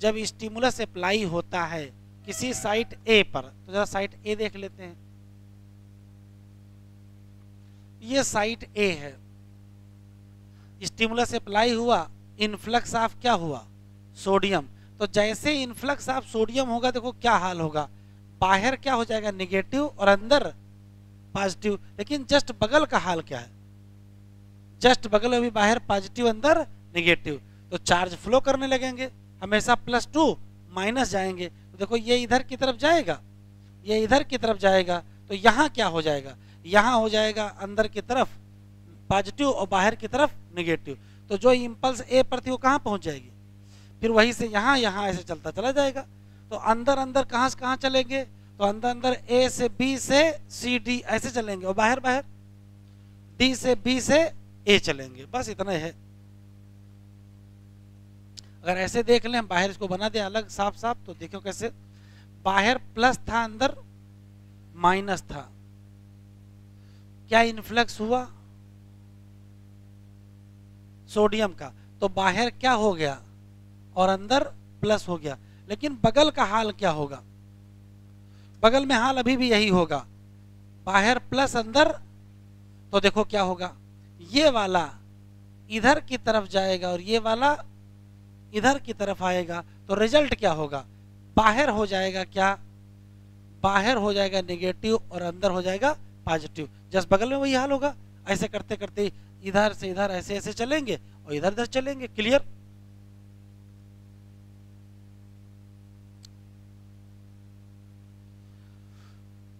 जब स्टिमुलस अप्लाई होता है किसी साइट ए पर, तो जरा साइट ए देख लेते हैं। ये साइट ए है, स्टिमुलस अप्लाई हुआ, इनफ्लक्स ऑफ क्या हुआ, सोडियम। तो जैसे इनफ्लक्स ऑफ सोडियम होगा, देखो क्या हाल होगा, बाहर क्या हो जाएगा, निगेटिव, और अंदर पॉजिटिव। लेकिन जस्ट बगल का हाल क्या है, जस्ट बगल में भी बाहर पॉजिटिव, अंदर निगेटिव। तो चार्ज फ्लो करने लगेंगे, हमेशा +2 माइनस जाएंगे। तो देखो ये इधर की तरफ जाएगा, ये इधर की तरफ जाएगा, तो यहाँ क्या हो जाएगा, यहाँ हो जाएगा अंदर की तरफ पॉजिटिव और बाहर की तरफ निगेटिव। तो जो इम्पल्स ए पर थी वो कहाँ पहुँच जाएगी, फिर वहीं से यहाँ यहाँ ऐसे चलता चला जाएगा। तो अंदर अंदर कहाँ से कहाँ चलेंगे, तो अंदर अंदर ए से बी से सी डी ऐसे चलेंगे, और बाहर बाहर डी से बी से ए चलेंगे। बस इतना है। अगर ऐसे देख लें, बाहर इसको बना दें अलग साफ साफ, तो देखो कैसे, बाहर प्लस था, अंदर माइनस था। क्या इन्फ्लक्स हुआ सोडियम का, तो बाहर क्या हो गया और अंदर प्लस हो गया। लेकिन बगल का हाल क्या होगा, बगल में हाल अभी भी यही होगा, बाहर प्लस अंदर। तो देखो क्या होगा, ये वाला इधर की तरफ जाएगा और ये वाला इधर की तरफ आएगा। तो रिजल्ट क्या होगा, बाहर हो जाएगा क्या, बाहर हो जाएगा नेगेटिव और अंदर हो जाएगा पॉजिटिव। जस्ट बगल में वही हाल होगा। ऐसे करते करते इधर से इधर ऐसे ऐसे चलेंगे और इधर इधर चलेंगे। क्लियर।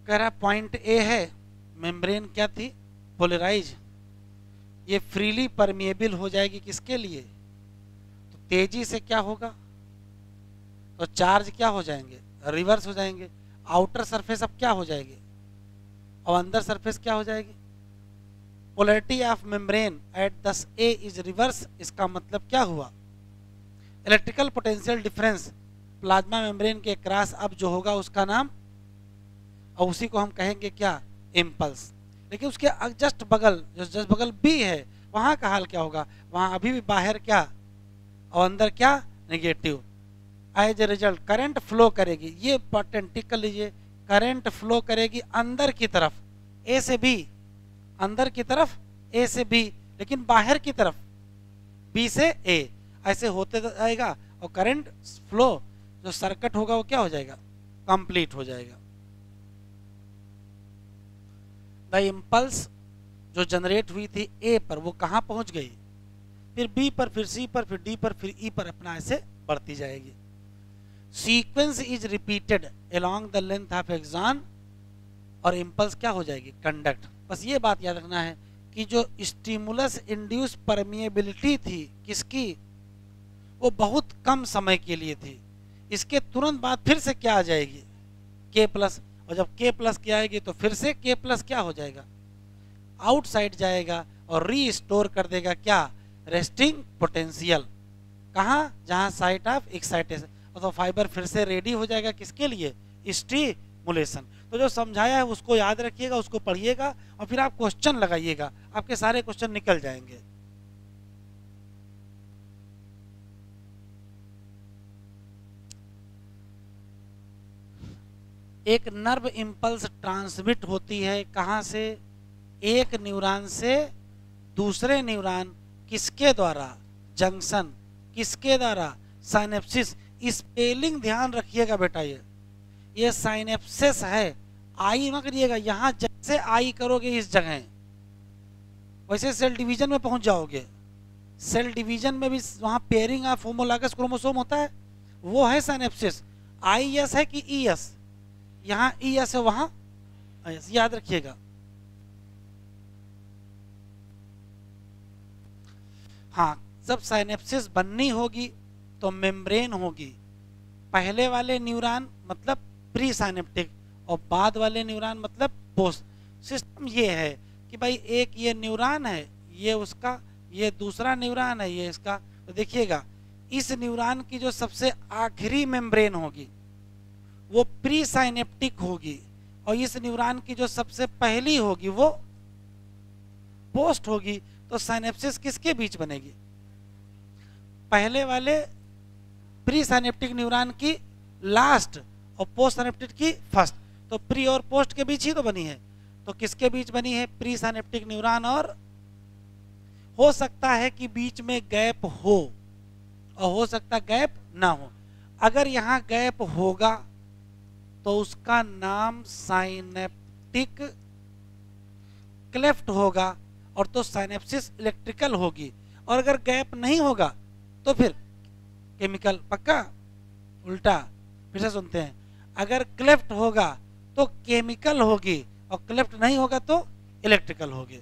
कह रहा पॉइंट ए है, मेम्ब्रेन क्या थी, पोलराइज, ये फ्रीली परमिएबल हो जाएगी किसके लिए, तो तेजी से क्या होगा, तो चार्ज क्या हो जाएंगे, रिवर्स हो जाएंगे। आउटर सरफेस अब क्या हो जाएगी, और अंदर सरफेस क्या हो जाएगी। पोलैरिटी ऑफ मेम्ब्रेन एट दस ए इज रिवर्स। इसका मतलब क्या हुआ, electrical potential difference plasma membrane के क्रॉस अब जो होगा उसका नाम, और उसी को हम कहेंगे क्या, इम्पल्स। लेकिन उसके जस्ट बगल, जो जस्ट बगल बी है, वहां का हाल क्या होगा, वहां अभी भी बाहर क्या और अंदर क्या, negative. As a result current flow करेगी, ये इंपॉर्टेंट टिक कर लीजिए, करंट फ्लो करेगी अंदर की तरफ ए से बी, अंदर की तरफ ए से बी, लेकिन बाहर की तरफ बी से ए, ऐसे होते जाएगा। और करंट फ्लो जो सर्किट होगा वो क्या हो जाएगा, कंप्लीट हो जाएगा। द इम्पल्स जो जनरेट हुई थी ए पर, वो कहाँ पहुंच गई, फिर बी पर, फिर सी पर, फिर डी पर, फिर ई पर, अपना ऐसे बढ़ती जाएगी। Sequence is repeated along the length of axon, और इम्पल्स क्या हो जाएगी, कंडक्ट। बस ये बात याद रखना है कि जो स्टिमुलस इंड्यूस परमिएबिलिटी थी किसकी, वो बहुत कम समय के लिए थी। इसके तुरंत बाद फिर से क्या आ जाएगी, के प्लस, और जब के प्लस की आएगी तो फिर से के प्लस क्या हो जाएगा, आउटसाइड जाएगा और रीस्टोर कर देगा क्या, रेस्टिंग पोटेंशियल। कहाँ, जहाँ साइट ऑफ एक्साइटेशन। तो फाइबर फिर से रेडी हो जाएगा किसके लिए, स्टिमुलेशन। तो जो समझाया है उसको याद रखिएगा, उसको पढ़िएगा और फिर आप क्वेश्चन लगाइएगा, आपके सारे क्वेश्चन निकल जाएंगे। एक नर्व इंपल्स ट्रांसमिट होती है कहाँ से, एक न्यूरॉन से दूसरे न्यूरॉन, किसके द्वारा, जंक्शन, किसके द्वारा, साइनेप्सिस। स्पेलिंग ध्यान रखिएगा बेटा, ये साइनेप्सिस है, आई मत करिएगा, यहाँ जैसे आई करोगे इस जगह, वैसे सेल डिवीजन में पहुंच जाओगे। सेल डिवीजन में भी वहाँ पेयरिंग ऑफ होमोलॉगस क्रोमोसोम होता है, वो है साइनेप्सिस। आई एस है कि ई एस, यहाँ ई एस है, वहाँ याद रखिएगा। हाँ, जब साइनेप्सिस बननी होगी तो मेम्ब्रेन होगी। पहले वाले न्यूरॉन मतलब प्री साइनेप्टिक और बाद वाले न्यूरॉन मतलब पोस्ट। सिस्टम ये है कि भाई एक ये न्यूरॉन है, ये उसका, ये दूसरा न्यूरॉन है, ये इसका। तो देखिएगा इस न्यूरॉन की जो सबसे आखिरी मेम्ब्रेन होगी वो प्री साइनेप्टिक होगी और इस न्यूरॉन की जो सबसे पहली होगी वो पोस्ट होगी। तो साइनेप्सिस किसके बीच बनेगी? पहले वाले प्री साइनेप्टिक न्यूरॉन की लास्ट और पोस्ट साइनेप्टिक की फर्स्ट। तो प्री और पोस्ट के बीच ही तो बनी है। तो किसके बीच बनी है? प्री साइनेप्टिक न्यूरॉन और हो सकता है कि बीच में गैप हो और हो सकता गैप ना हो। अगर यहाँ गैप होगा तो उसका नाम साइनेप्टिक क्लेफ्ट होगा और तो साइनेप्सिस इलेक्ट्रिकल होगी। और अगर गैप नहीं होगा तो फिर केमिकल। पक्का? उल्टा फिर से सुनते हैं, अगर क्लेफ्ट होगा तो केमिकल होगी और क्लेफ्ट नहीं होगा तो इलेक्ट्रिकल होगी।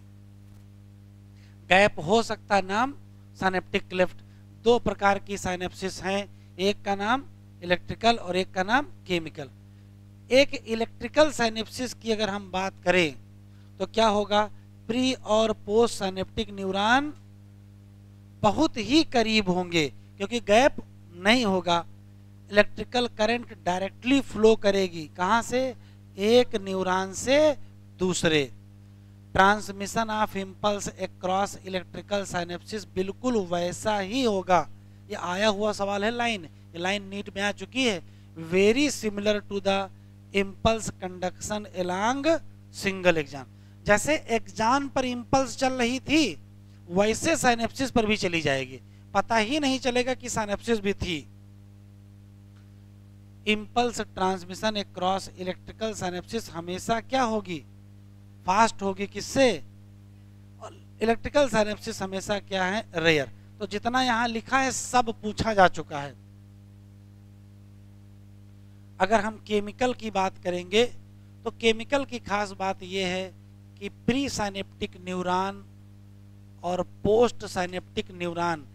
गैप हो सकता नाम साइनेप्टिक क्लेफ्ट। दो प्रकार की साइनेप्सिस हैं, एक का नाम इलेक्ट्रिकल और एक का नाम केमिकल। एक इलेक्ट्रिकल साइनेप्सिस की अगर हम बात करें तो क्या होगा? प्री और पोस्ट साइनेप्टिक न्यूरॉन बहुत ही करीब होंगे क्योंकि गैप नहीं होगा। इलेक्ट्रिकल करंट डायरेक्टली फ्लो करेगी, कहां से? एक न्यूरॉन से दूसरे। Transmission of impulse across electrical synapses बिल्कुल वैसा ही होगा। ये आया हुआ सवाल है लाइन, ये लाइन नीट में आ चुकी है। Very similar to the impulse conduction along single axon. जैसे एक्सॉन पर इम्पल्स चल रही थी वैसे साइनेप्सिस पर भी चली जाएगी, पता ही नहीं चलेगा कि साइनेप्सिस भी थी। Impulse transmission across electrical synapses हमेशा क्या होगी? फास्ट होगी। किससे? और इलेक्ट्रिकल साइनेप्सिस हमेशा क्या है? रेयर। तो जितना यहां लिखा है सब पूछा जा चुका है। अगर हम केमिकल की बात करेंगे तो केमिकल की खास बात यह है कि प्री साइनेप्टिक न्यूरॉन और पोस्ट साइनेप्टिक न्यूरॉन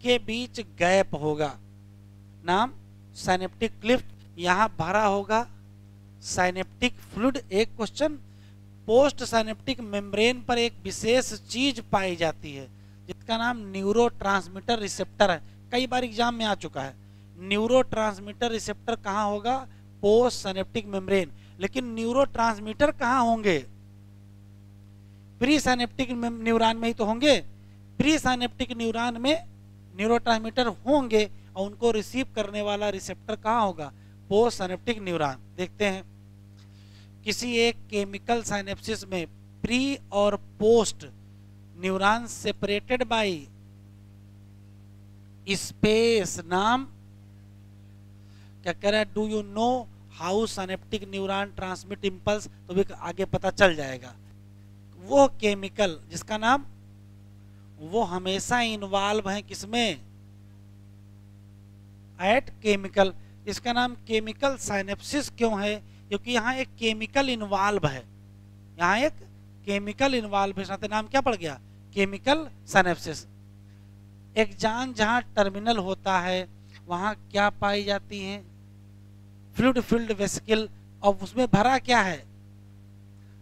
के बीच गैप होगा, नाम साइनेप्टिक क्लिफ्ट। यहां भरा होगा साइनेप्टिक फ्लूइड। एक क्वेश्चन, पोस्ट साइनेप्टिक मेम्ब्रेन पर एक विशेष चीज पाई जाती है जिसका नाम न्यूरोट्रांसमीटर रिसेप्टर है। कई बार एग्जाम में आ चुका है। न्यूरोट्रांसमीटर रिसेप्टर कहाँ होगा? Post synaptic membrane. लेकिन न्यूरोट्रांसमीटर कहाँ होंगे? प्री साइनेप्टिक न्यूरॉन में ही तो होंगे। प्री साइनेप्टिक न्यूरॉन में न्यूरोट्रांसमीटर होंगे और उनको रिसीव करने वाला रिसेप्टर कहाँ होगा? Post synaptic neuron. देखते हैं किसी एक केमिकल साइनेप्सिस में प्री और post neuron separated by space, नाम क्या कह रहा है? Do you know how synaptic neuron transmit impulse? तो भी आगे पता चल जाएगा। वो केमिकल जिसका नाम, वो हमेशा इन्वॉल्व है किसमें? At chemical. इसका नाम केमिकल साइनेप्सिस क्यों है? क्योंकि यहाँ एक केमिकल इन्वॉल्व है, यहाँ एक केमिकल इन्वॉल्व है। नाम क्या पड़ गया? Chemical synapses. एक्सॉन जहाँ टर्मिनल होता है वहाँ क्या पाई जाती हैं? Fluid filled vesicle. और उसमें भरा क्या है?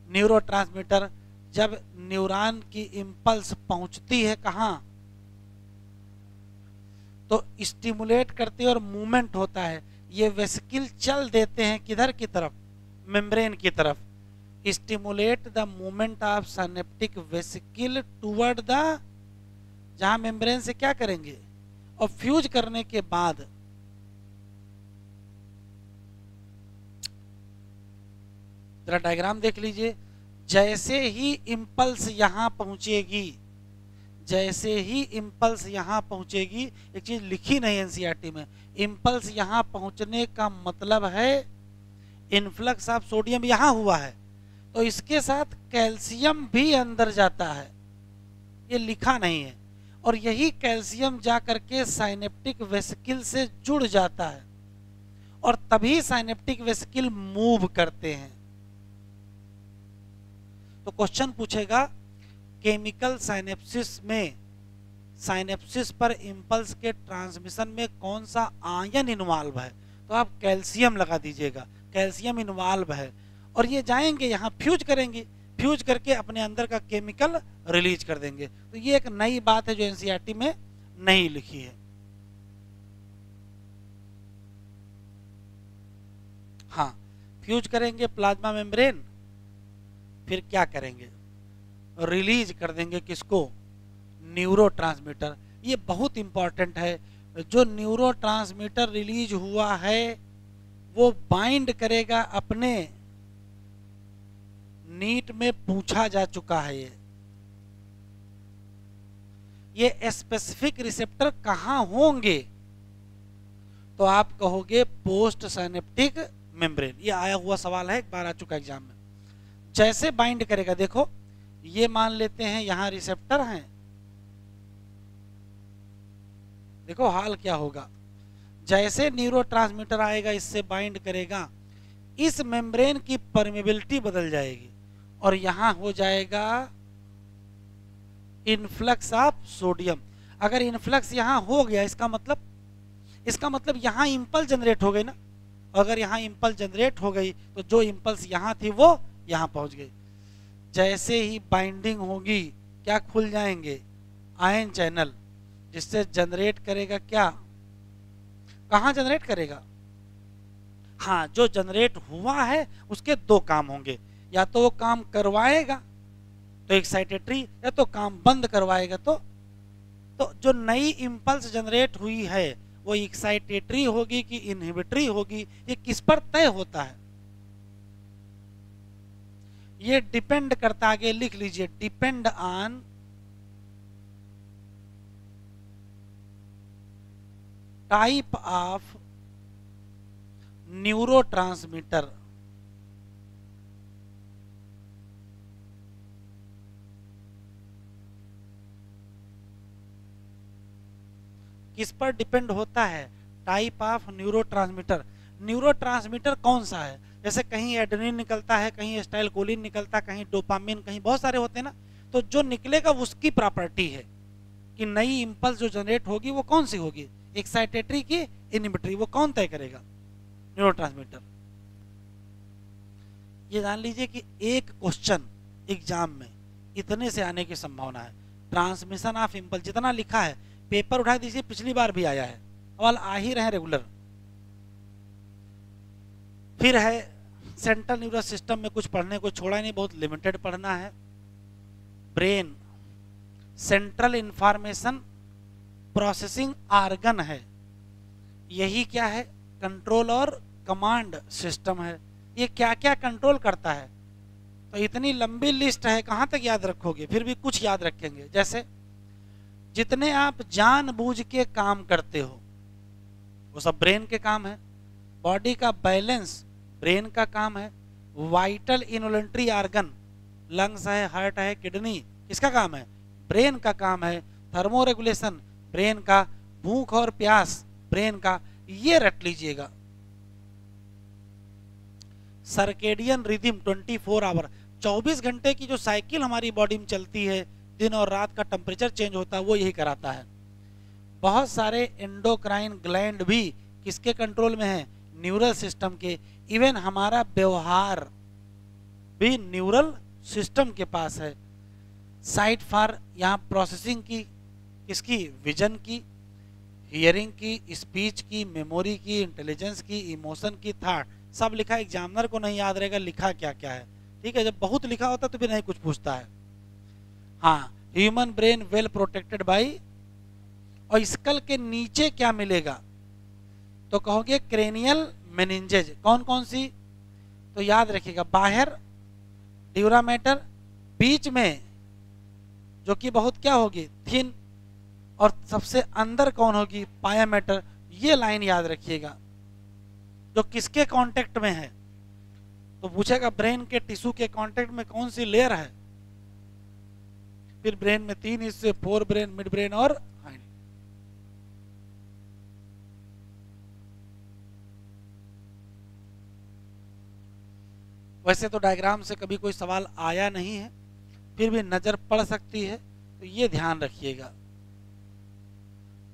न्यूरोट्रांसमीटर। जब न्यूरॉन की इंपल्स पहुंचती है कहाँ? तो स्टिमुलेट करती है और मूवमेंट होता है। ये वेसिकल चल देते हैं किधर की तरफ? मेम्ब्रेन की तरफ। Stimulate the movement of synaptic vesicle toward the, जहां मेम्ब्रेन से क्या करेंगे? और फ्यूज करने के बाद जरा डायग्राम देख लीजिए। जैसे ही इंपल्स यहां पहुंचेगी, जैसे ही इंपल्स यहां पहुंचेगी, एक चीज लिखी नहीं एनसीईआरटी में, इंपल्स यहां पहुंचने का मतलब है इन्फ्लक्स ऑफ सोडियम यहां हुआ है तो इसके साथ कैल्शियम भी अंदर जाता है, ये लिखा नहीं है। और यही कैल्शियम जा करके साइनेप्टिक वेसिकल से जुड़ जाता है और तभी साइनेप्टिक वेसिकल मूव करते हैं। तो क्वेश्चन पूछेगा केमिकल साइनेप्सिस में, साइनेप्सिस पर इंपल्स के ट्रांसमिशन में कौन सा आयन इन्वॉल्व है, तो आप कैल्शियम लगा दीजिएगा, कैल्शियम इन्वॉल्व है। और ये जाएंगे यहाँ फ्यूज करेंगे, फ्यूज करके अपने अंदर का केमिकल रिलीज कर देंगे। तो ये एक नई बात है जो एनसीईआरटी में नहीं लिखी है। हाँ, फ्यूज करेंगे प्लाज्मा मेम्ब्रेन, फिर क्या करेंगे, रिलीज कर देंगे किसको, न्यूरोट्रांसमीटर। ये बहुत इंपॉर्टेंट है। जो न्यूरोट्रांसमीटर रिलीज हुआ है वो बाइंड करेगा अपने, नीट में पूछा जा चुका है ये स्पेसिफिक रिसेप्टर कहां होंगे, तो आप कहोगे पोस्ट साइनेप्टिक मेम्ब्रेन। ये आया हुआ सवाल है, एक बार आ चुका एग्जाम में। जैसे बाइंड करेगा, देखो ये मान लेते हैं यहां रिसेप्टर हैं, देखो हाल क्या होगा, जैसे न्यूरोट्रांसमीटर आएगा इससे बाइंड करेगा, इस मेम्ब्रेन की परमेबिलिटी बदल जाएगी और यहां हो जाएगा इनफ्लक्स ऑफ सोडियम। अगर इनफ्लक्स यहां हो गया इसका मतलब यहां इंपल्स जनरेट हो गई ना, अगर यहां इंपल्स जनरेट हो गई तो जो इंपल्स यहां थी वो यहां पहुंच गई। जैसे ही बाइंडिंग होगी क्या खुल जाएंगे, आयन चैनल, जिससे जनरेट करेगा क्या, कहां जनरेट करेगा, हाँ जो जनरेट हुआ है उसके दो काम होंगे, या तो वो काम करवाएगा तो एक्साइटेटरी, या तो काम बंद करवाएगा तो जो नई इंपल्स जनरेट हुई है वो एक्साइटेटरी होगी कि इनहिबिटरी होगी, ये किस पर तय होता है, ये डिपेंड करता, आगे लिख लीजिए, depend on type of neurotransmitter. किस पर डिपेंड होता है, टाइप ऑफ न्यूरोट्रांसमीटर। न्यूरोट्रांसमीटर कौन सा है, जैसे कहीं एड्रेनलिन निकलता है, कहीं एसिटाइलकोलिन निकलता है, कहीं डोपामिन, कहीं बहुत सारे होते हैं ना, तो जो निकलेगा उसकी प्रॉपर्टी है कि नई इंपल्स जो जनरेट होगी वो कौन सी होगी, एक्साइटेटरी की इनहिबिटरी, वो कौन तय करेगा, न्यूरोट्रांसमीटर। ये जान लीजिए कि एक क्वेश्चन एग्जाम में इतने से आने की संभावना है। ट्रांसमिशन ऑफ इंपल्स जितना लिखा है, पेपर उठा दीजिए, पिछली बार भी आया है, सवाल आ ही रहे रेगुलर। फिर है सेंट्रल न्यूरस सिस्टम में कुछ पढ़ने को छोड़ा नहीं, बहुत लिमिटेड पढ़ना है। Brain central information processing organ है, यही क्या है, कंट्रोल और कमांड सिस्टम है। ये क्या क्या कंट्रोल करता है, तो इतनी लंबी लिस्ट है, कहां तक याद रखोगे, फिर भी कुछ याद रखेंगे। जैसे जितने आप जानबूझ के काम करते हो वो सब ब्रेन के काम है, बॉडी का बैलेंस ब्रेन का काम है, वाइटल इनवॉलंटरी ऑर्गन लंग्स है, हार्ट है, किडनी, किसका काम है, ब्रेन का काम है, थर्मो रेगुलेशन ब्रेन का, भूख और प्यास ब्रेन का, ये रट लीजिएगा। सर्केडियन रिदम 24 आवर, 24 घंटे की जो साइकिल हमारी बॉडी में चलती है, दिन और रात का टेम्परेचर चेंज होता है, वो यही कराता है। बहुत सारे एंडोक्राइन ग्लैंड भी किसके कंट्रोल में है, न्यूरल सिस्टम के। इवन हमारा व्यवहार भी न्यूरल सिस्टम के पास है। साइट फॉर यहाँ प्रोसेसिंग की, किसकी, विजन की, हियरिंग की, स्पीच की, मेमोरी की, इंटेलिजेंस की, इमोशन की, थॉट, सब लिखा। एग्जामिनर को नहीं याद रहेगा लिखा क्या क्या है, ठीक है, जब बहुत लिखा होता तो फिर नहीं कुछ पूछता है। हाँ, human brain well protected by, और स्कल के नीचे क्या मिलेगा, तो कहोगे क्रेनियल मेनिंजेज, कौन कौन सी, तो याद रखिएगा, बाहर ड्यूरा मैटर, बीच में जो कि बहुत क्या होगी, थिन, और सबसे अंदर कौन होगी, पाया मैटर। ये लाइन याद रखिएगा, जो किसके कांटेक्ट में है, तो पूछेगा ब्रेन के टिश्यू के कांटेक्ट में कौन सी लेयर है। फिर ब्रेन में 3 हिस्से, फोर ब्रेन, मिड ब्रेन और हाइंड। वैसे तो डायग्राम से कभी कोई सवाल आया नहीं है, फिर भी नज़र पड़ सकती है, तो ये ध्यान रखिएगा।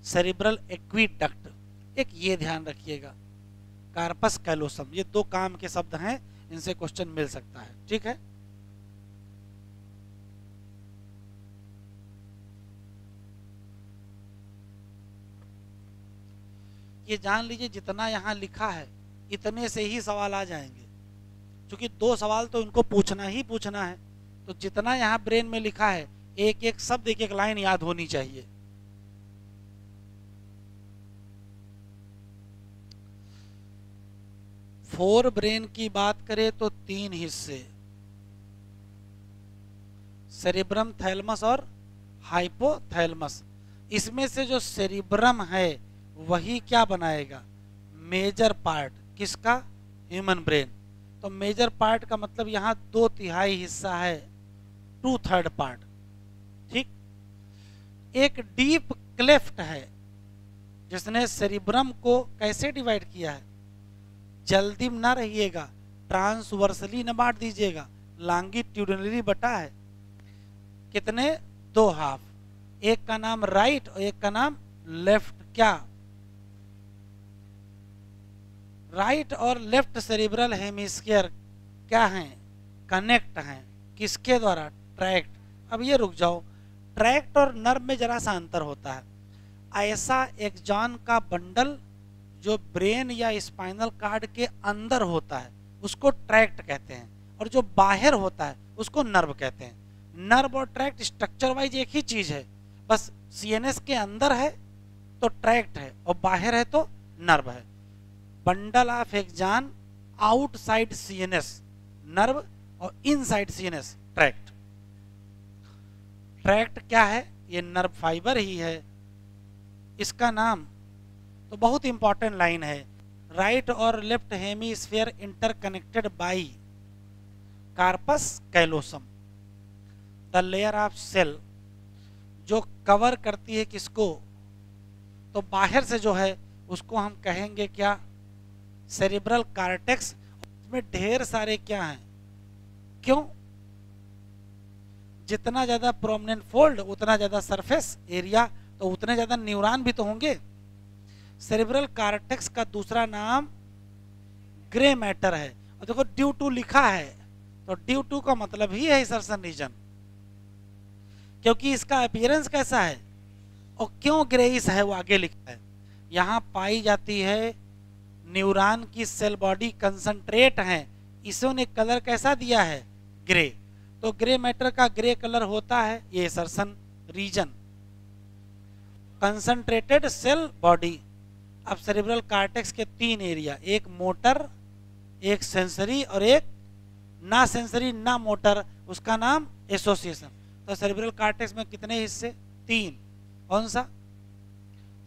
सेरिब्रल एक्वीडक्ट, एक ये ध्यान रखिएगा। कार्पस कैलोसम, ये दो काम के शब्द हैं, इनसे क्वेश्चन मिल सकता है। ठीक है, ये जान लीजिए जितना यहाँ लिखा है इतने से ही सवाल आ जाएंगे, क्योंकि 2 सवाल तो इनको पूछना ही पूछना है। तो जितना यहाँ ब्रेन में लिखा है, एक एक शब्द, एक एक लाइन याद होनी चाहिए। फोर ब्रेन की बात करें तो 3 हिस्से, सेरिब्रम, थैलमस और हाइपोथैलमस। इसमें से जो सेरिब्रम है वही क्या बनाएगा, मेजर पार्ट किसका, ह्यूमन ब्रेन। तो मेजर पार्ट का मतलब यहाँ 2/3 हिस्सा है, 2/3 पार्ट। ठीक, एक डीप क्लेफ्ट है जिसने सेरिब्रम को कैसे डिवाइड किया है, जल्दी में ना रहिएगा, ट्रांसवर्सली न बांट दीजिएगा, लॉन्गिट्यूडिनली बटा है। कितने, 2 हाफ, एक का नाम राइट और एक का नाम लेफ्ट। क्या, राइट और लेफ्ट सेरिब्रल हेमिस्फीयर क्या हैं, कनेक्ट हैं, किसके द्वारा, ट्रैक्ट। अब ये रुक जाओ, ट्रैक्ट और नर्व में जरा सा अंतर होता है। ऐसा एक्सॉन का बंडल जो ब्रेन या स्पाइनल कार्ड के अंदर होता है उसको ट्रैक्ट कहते हैं, और जो बाहर होता है उसको नर्व कहते हैं। नर्व और ट्रैक्ट स्ट्रक्चर वाइज एक ही चीज है, बस सीएनएस के अंदर है तो ट्रैक्ट है और बाहर है तो नर्व है। Bundle of axon outside CNS nerve और इनसाइड सीएनएस ट्रैक्ट। ट्रैक्ट क्या है, ये नर्व फाइबर ही है। इसका नाम तो बहुत इंपॉर्टेंट लाइन है, राइट और left hemisphere interconnected by corpus callosum, the layer of cell जो कवर करती है किसको, तो बाहर से जो है उसको हम कहेंगे क्या, सेरिब्रल कार्टेक्स। उसमें ढेर सारे क्या हैं, क्यों, जितना ज्यादा प्रोमिनेंट फोल्ड उतना ज्यादा सरफेस एरिया, तो उतने ज्यादा न्यूरॉन भी तो होंगे। सेरिब्रल कार्टेक्स का दूसरा नाम ग्रे मैटर है, और देखो ड्यू टू लिखा है, तो ड्यू टू का मतलब ही है इंसर्शन रीजन, क्योंकि इसका अपीयरेंस कैसा है और क्यों ग्रेइश है वो आगे लिखा है। यहाँ पाई जाती है न्यूरॉन की सेल बॉडी कंसंट्रेट हैं, इसने कलर कैसा दिया है, ग्रे। तो ग्रे मैटर का ग्रे कलर होता है ये insertion region, concentrated cell body. अब सेरिब्रल कार्टेक्स के 3 एरिया, एक मोटर, एक सेंसरी और एक ना सेंसरी ना मोटर, उसका नाम एसोसिएशन। तो सेरिब्रल कार्टेक्स में कितने हिस्से, 3। कौन सा,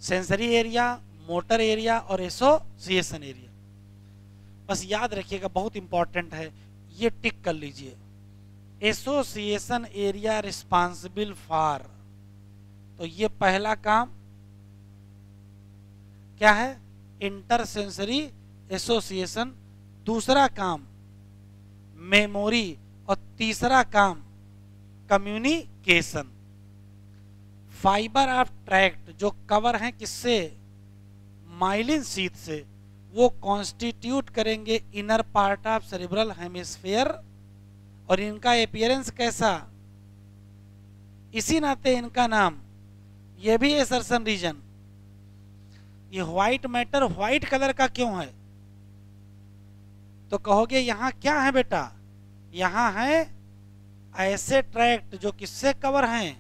सेंसरी एरिया, मोटर एरिया और एसोसिएशन एरिया। बस याद रखिएगा, बहुत इंपॉर्टेंट है, ये टिक कर लीजिए। एसोसिएशन एरिया रिस्पांसिबल फॉर, तो ये पहला काम क्या है, इंटरसेंसरी एसोसिएशन। दूसरा काम मेमोरी, और तीसरा काम कम्युनिकेशन। फाइबर ऑफ ट्रैक्ट जो कवर हैं किससे, माइलिन शीथ से, वो कॉन्स्टिट्यूट करेंगे inner part of cerebral hemisphere, और इनका अपीयरेंस कैसा, इसी नाते इनका नाम, ये भी इंसर्शन रीजन। ये व्हाइट मैटर व्हाइट कलर का क्यों है, तो कहोगे यहाँ क्या है बेटा, यहाँ है ऐसे ट्रैक्ट जो किससे कवर हैं,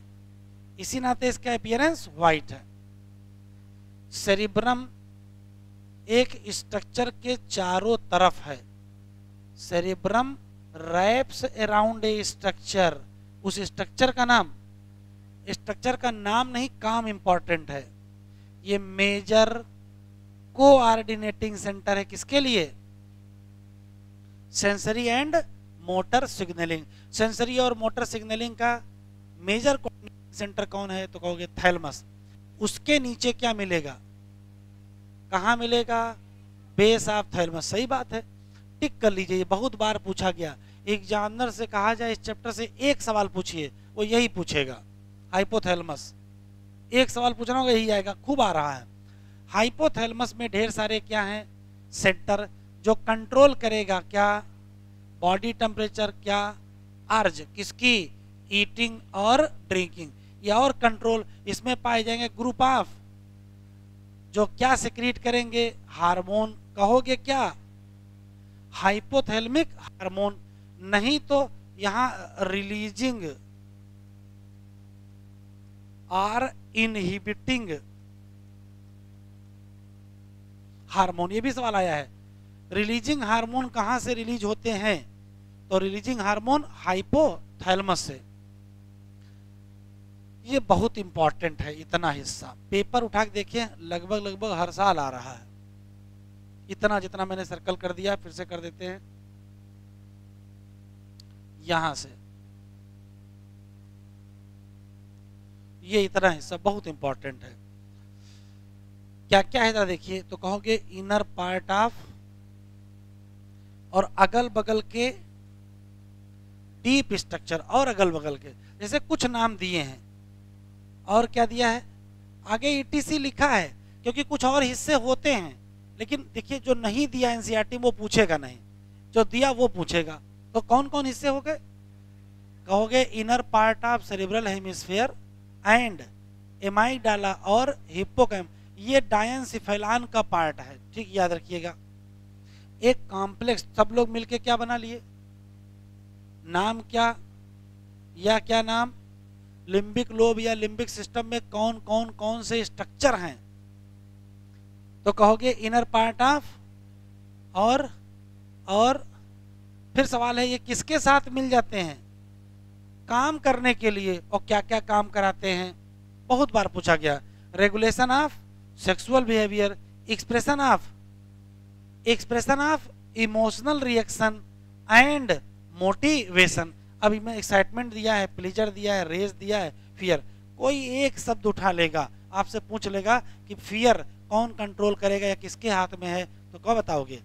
इसी नाते इसका अपीयरेंस व्हाइट है। सेरिब्रम एक स्ट्रक्चर के चारों तरफ है, cerebrum wraps around a structure, उस स्ट्रक्चर का नाम, स्ट्रक्चर का नाम नहीं, काम इंपॉर्टेंट है। ये मेजर कोऑर्डिनेटिंग सेंटर है किसके लिए, sensory and motor signalling. Sensory और मोटर सिग्नलिंग का मेजर कोऑर्डिनेटिंग सेंटर कौन है, तो कहोगे थैलमस। उसके नीचे क्या मिलेगा, कहाँ मिलेगा, बेस ऑफ थैलमस। सही बात है, टिक कर लीजिए, बहुत बार पूछा गया। एग्जामिनर से कहा जाए इस चैप्टर से एक सवाल पूछिए, वो यही पूछेगा, हाइपोथैलेमस। एक सवाल पूछना होगा यही आएगा, खूब आ रहा है। हाइपोथैलेमस में ढेर सारे क्या हैं, सेंटर, जो कंट्रोल करेगा क्या, बॉडी टेम्परेचर, क्या अर्ज किसकी, ईटिंग और ड्रिंकिंग, या और कंट्रोल इसमें पाए जाएंगे ग्रुप ऑफ, जो क्या सिक्रीट करेंगे, हार्मोन कहोगे क्या, हाइपोथैलेमिक हार्मोन, नहीं तो यहां रिलीजिंग और इनहिबिटिंग हार्मोन, ये भी सवाल आया है। रिलीजिंग हार्मोन कहां से रिलीज होते हैं, तो रिलीजिंग हार्मोन हाइपोथैलेमस से। ये बहुत इंपॉर्टेंट है, इतना हिस्सा पेपर उठा के देखिए, लगभग हर साल आ रहा है। इतना जितना मैंने सर्कल कर दिया, फिर से कर देते हैं यहां से, ये इतना हिस्सा बहुत इंपॉर्टेंट है। क्या क्या है जरा देखिए, तो कहोगे इनर पार्ट ऑफ, और अगल बगल के डीप स्ट्रक्चर, और अगल बगल के, जैसे कुछ नाम दिए हैं, और क्या दिया है, आगे ईटीसी लिखा है, क्योंकि कुछ और हिस्से होते हैं, लेकिन देखिए जो नहीं दिया एनसीईआरटी वो पूछेगा नहीं, जो दिया वो पूछेगा। तो कौन कौन हिस्से हो गए, कहोगे inner part of cerebral hemisphere and amygdala और हिप्पोकैम्प, ये डायनसिफेलान का पार्ट है, ठीक याद रखिएगा। एक कॉम्प्लेक्स, सब लोग मिलके क्या बना लिए, नाम क्या, या क्या नाम, लिम्बिक लोब या लिम्बिक सिस्टम में कौन से स्ट्रक्चर हैं, तो कहोगे इनर पार्ट ऑफ, और फिर सवाल है ये किसके साथ मिल जाते हैं, काम करने के लिए, और क्या क्या काम कराते हैं, बहुत बार पूछा गया। Regulation of sexual behaviour, expression of emotional reaction and motivation. अभी मैं एक्साइटमेंट दिया है, प्लेजर दिया है, रेज दिया है, फियर, कोई एक शब्द उठा लेगा, आपसे पूछ लेगा कि फियर कौन कंट्रोल करेगा या किसके हाथ में है, तो कब बताओगे,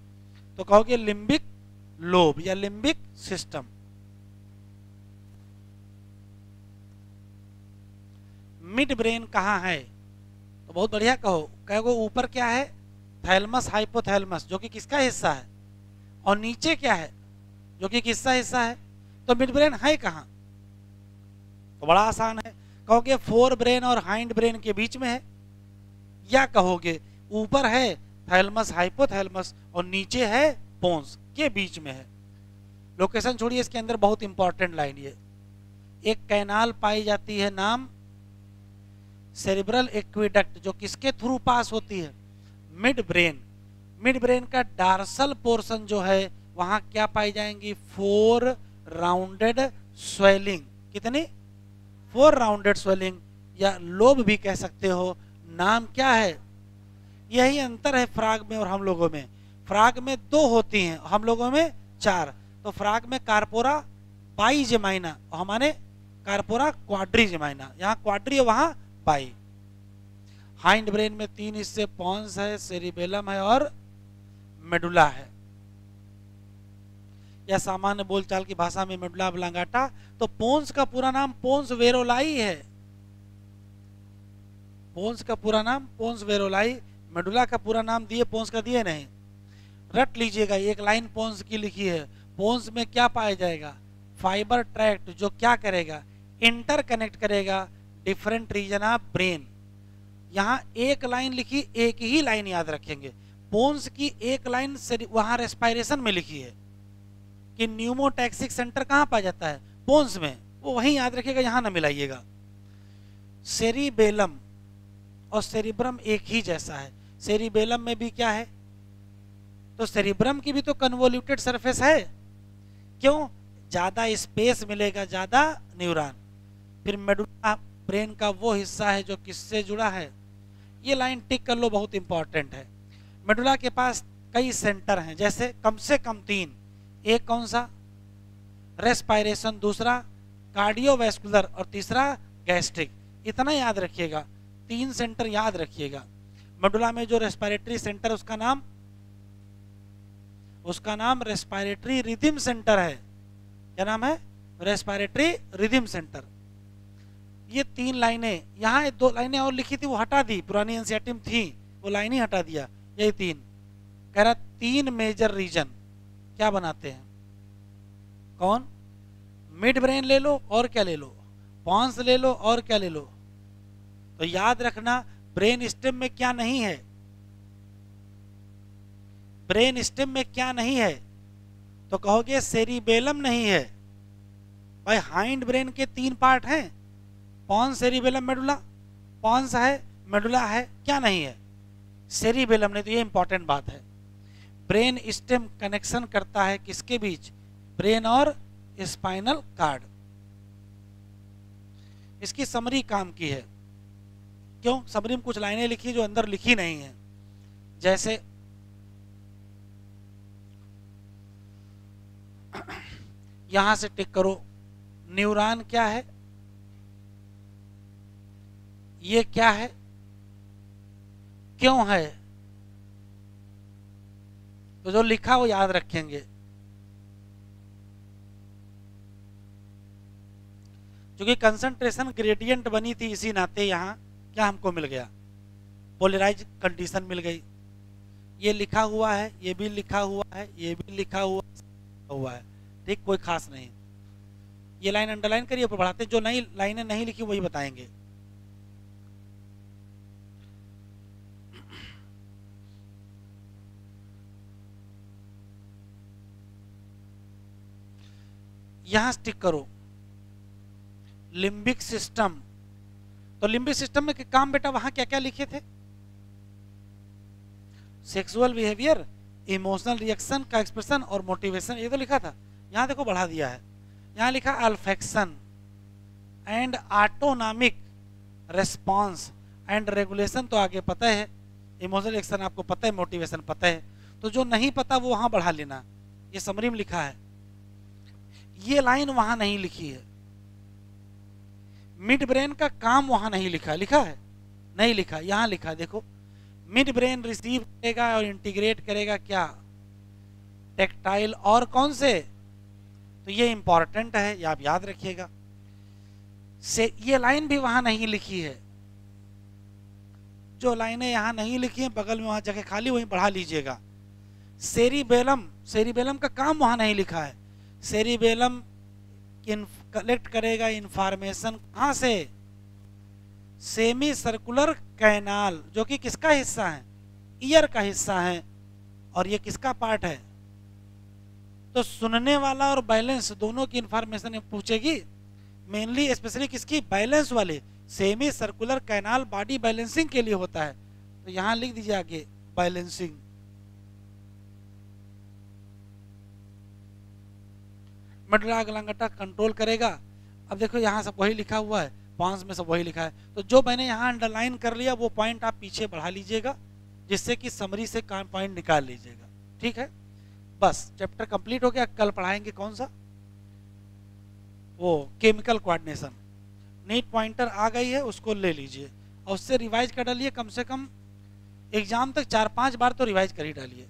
तो कहोगे लिम्बिक लोब या लिम्बिक सिस्टम। मिड ब्रेन कहाँ है, तो बहुत बढ़िया कहोगे ऊपर क्या है, थैलमस हाइपोथैलेमस, जो कि किसका हिस्सा है, और नीचे क्या है, जो कि किसका हिस्सा है, तो मिड ब्रेन है कहाँ, तो बड़ा आसान है, कहोगे फोर ब्रेन और हाइंड ब्रेन के बीच में है, या कहोगे ऊपर है थैलमस हाइपोथैलेमस और नीचे है पोन्स के बीच में है। लोकेशन छोड़िए, इसके अंदर बहुत इंपॉर्टेंट लाइन ये, एक कैनाल पाई जाती है, नाम सेरिब्रल एक्विडक्ट, जो किसके थ्रू पास होती है, मिड ब्रेन। मिड ब्रेन का डार्सल पोर्शन जो है वहां क्या पाई जाएंगी, फोर राउंडेड स्वेलिंग, कितनी, फोर राउंडेड स्वेलिंग, या लोब भी कह सकते हो। नाम क्या है, यही अंतर है फ्रॉग में और हम लोगों में, फ्रॉग में दो होती हैं, हम लोगों में चार, तो फ्रॉग में कार्पोरा बाइजेमाइना, हमारे कार्पोरा क्वाड्रीजेमाइना, यहाँ क्वाड्री है वहां बाई। हाइंड ब्रेन में तीन हिस्से, पॉन्स है, सेरिबेलम है और मेडुला है, या सामान्य बोलचाल की भाषा में मेडुला ऑब्लांगाटा। तो पोन्स का पूरा नाम पोन्स वेरोलाई है, पोन्स का पूरा नाम पोन्स वेरोलाई, मेडुला का पूरा नाम दिए, पोन्स का दिए नहीं, रट लीजिएगा, एक लाइन पोन्स की लिखी है। पोन्स में क्या पाया जाएगा, फाइबर ट्रैक्ट, जो क्या करेगा, इंटर कनेक्ट करेगा डिफरेंट रीजन ऑफ ब्रेन। यहाँ एक लाइन लिखी, एक ही लाइन याद रखेंगे, पोन्स की एक लाइन वहां रेस्पायरेशन में लिखी है कि न्यूमोटैक्सिक सेंटर कहाँ पाया जाता है, पोन्स में, वो वहीं याद रखिएगा, यहाँ ना मिलाइएगा। सेरिबेलम और सेरिब्रम एक ही जैसा है, सेरिबेलम में भी क्या है, तो सेरिब्रम की भी तो कन्वोल्यूटेड सरफेस है, क्यों, ज्यादा स्पेस मिलेगा, ज्यादा न्यूरॉन। फिर मेडुला ब्रेन का वो हिस्सा है जो किससे जुड़ा है, ये लाइन टिक कर लो, बहुत इंपॉर्टेंट है। मेडुला के पास कई सेंटर हैं, जैसे कम से कम तीन, एक कौन सा, रेस्पायरेशन, दूसरा कार्डियोवैस्कुलर और तीसरा गैस्ट्रिक, इतना याद रखिएगा, तीन सेंटर याद रखिएगा। मेडुला में जो रेस्पिरेटरी सेंटर उसका नाम उसका नाम रेस्पिरेटरी रिदम सेंटर है। क्या नाम है? Respiratory rhythm centre. ये 3 लाइनें, यहाँ 2 लाइनें और लिखी थी वो हटा दी, पुरानी एनसीईआरटी में थी वो लाइन ही हटा दिया। यही 3 कह रहा 3 मेजर रीजन क्या बनाते हैं? कौन? मिड ब्रेन ले लो और क्या ले लो? पॉन्स ले लो और क्या ले लो? तो याद रखना ब्रेन स्टेम में क्या नहीं है, ब्रेन स्टेम में क्या नहीं है? तो कहोगे सेरिबेलम नहीं है। भाई हाइंड ब्रेन के 3 पार्ट हैं, पॉन्स, सेरिबेलम, मेडुला। पॉन्स है, मेडुला है, क्या नहीं है? सेरिबेलम नहीं। तो ये इंपॉर्टेंट बात है। ब्रेन स्टेम कनेक्शन करता है किसके बीच? ब्रेन और स्पाइनल कार्ड। इसकी समरी काम की है। क्यों? समरी में कुछ लाइनें लिखी जो अंदर लिखी नहीं है। जैसे यहां से टिक करो, न्यूरॉन क्या है, ये क्या है, क्यों है? तो जो लिखा वो याद रखेंगे। क्योंकि कंसंट्रेशन ग्रेडियंट बनी थी, इसी नाते यहां क्या हमको मिल गया? पोलराइज कंडीशन मिल गई। ये लिखा हुआ है, ये भी लिखा हुआ है, ये भी लिखा हुआ है। ठीक, कोई खास नहीं। ये लाइन अंडरलाइन करिए, ऊपर बढ़ाते। जो नई लाइनें नहीं लिखी वही बताएंगे। यहां स्टिक करो लिम्बिक सिस्टम। तो लिम्बिक सिस्टम में काम बेटा वहां क्या क्या लिखे थे? सेक्सुअल बिहेवियर, इमोशनल रिएक्शन का एक्सप्रेशन और मोटिवेशन, ये तो लिखा था। यहां देखो बढ़ा दिया है, यहां लिखा olfaction and autonomic response and regulation. तो आगे पता है, इमोशनल रिएक्शन आपको पता है, मोटिवेशन पता है। तो जो नहीं पता वो वहां बढ़ा लेना, ये समरी में लिखा है। ये लाइन वहां नहीं लिखी है। मिड ब्रेन का काम वहां नहीं लिखा, लिखा है? नहीं लिखा। यहां लिखा देखो, मिड ब्रेन रिसीव करेगा और इंटीग्रेट करेगा क्या? टेक्टाइल और कौन से? तो ये इंपॉर्टेंट है, ये आप याद रखिएगा। से ये लाइन भी वहां नहीं लिखी है। जो लाइनें यहां नहीं लिखी हैं बगल में वहां जगह खाली वहीं बढ़ा लीजिएगा। सेरिबेलम, सेरिबेलम का काम वहां नहीं लिखा है। सेरिबेलम कलेक्ट करेगा इंफॉर्मेशन कहां से? सेमी सर्कुलर कैनाल, जो कि किसका हिस्सा है? ईयर का हिस्सा है। और ये किसका पार्ट है? तो सुनने वाला और बैलेंस दोनों की इंफॉर्मेशन पूछेगी। मेनली स्पेशली किसकी? बैलेंस वाले। Semi circular canal body balancing के लिए होता है। तो यहां लिख दीजिए आगे बैलेंसिंग। मेडुला ऑब्लांगेटा कंट्रोल करेगा। अब देखो यहाँ सब वही लिखा हुआ है, पॉन्स में सब वही लिखा है। तो जो मैंने यहाँ अंडरलाइन कर लिया वो पॉइंट आप पीछे बढ़ा लीजिएगा, जिससे कि समरी से काम पॉइंट निकाल लीजिएगा। ठीक है, बस चैप्टर कंप्लीट हो गया। कल पढ़ाएंगे कौन सा? वो केमिकल कोऑर्डिनेशन। नीट पॉइंटर आ गई है, उसको ले लीजिए और उससे रिवाइज कर डालिए। कम से कम एग्जाम तक 4-5 बार तो रिवाइज कर ही डालिए।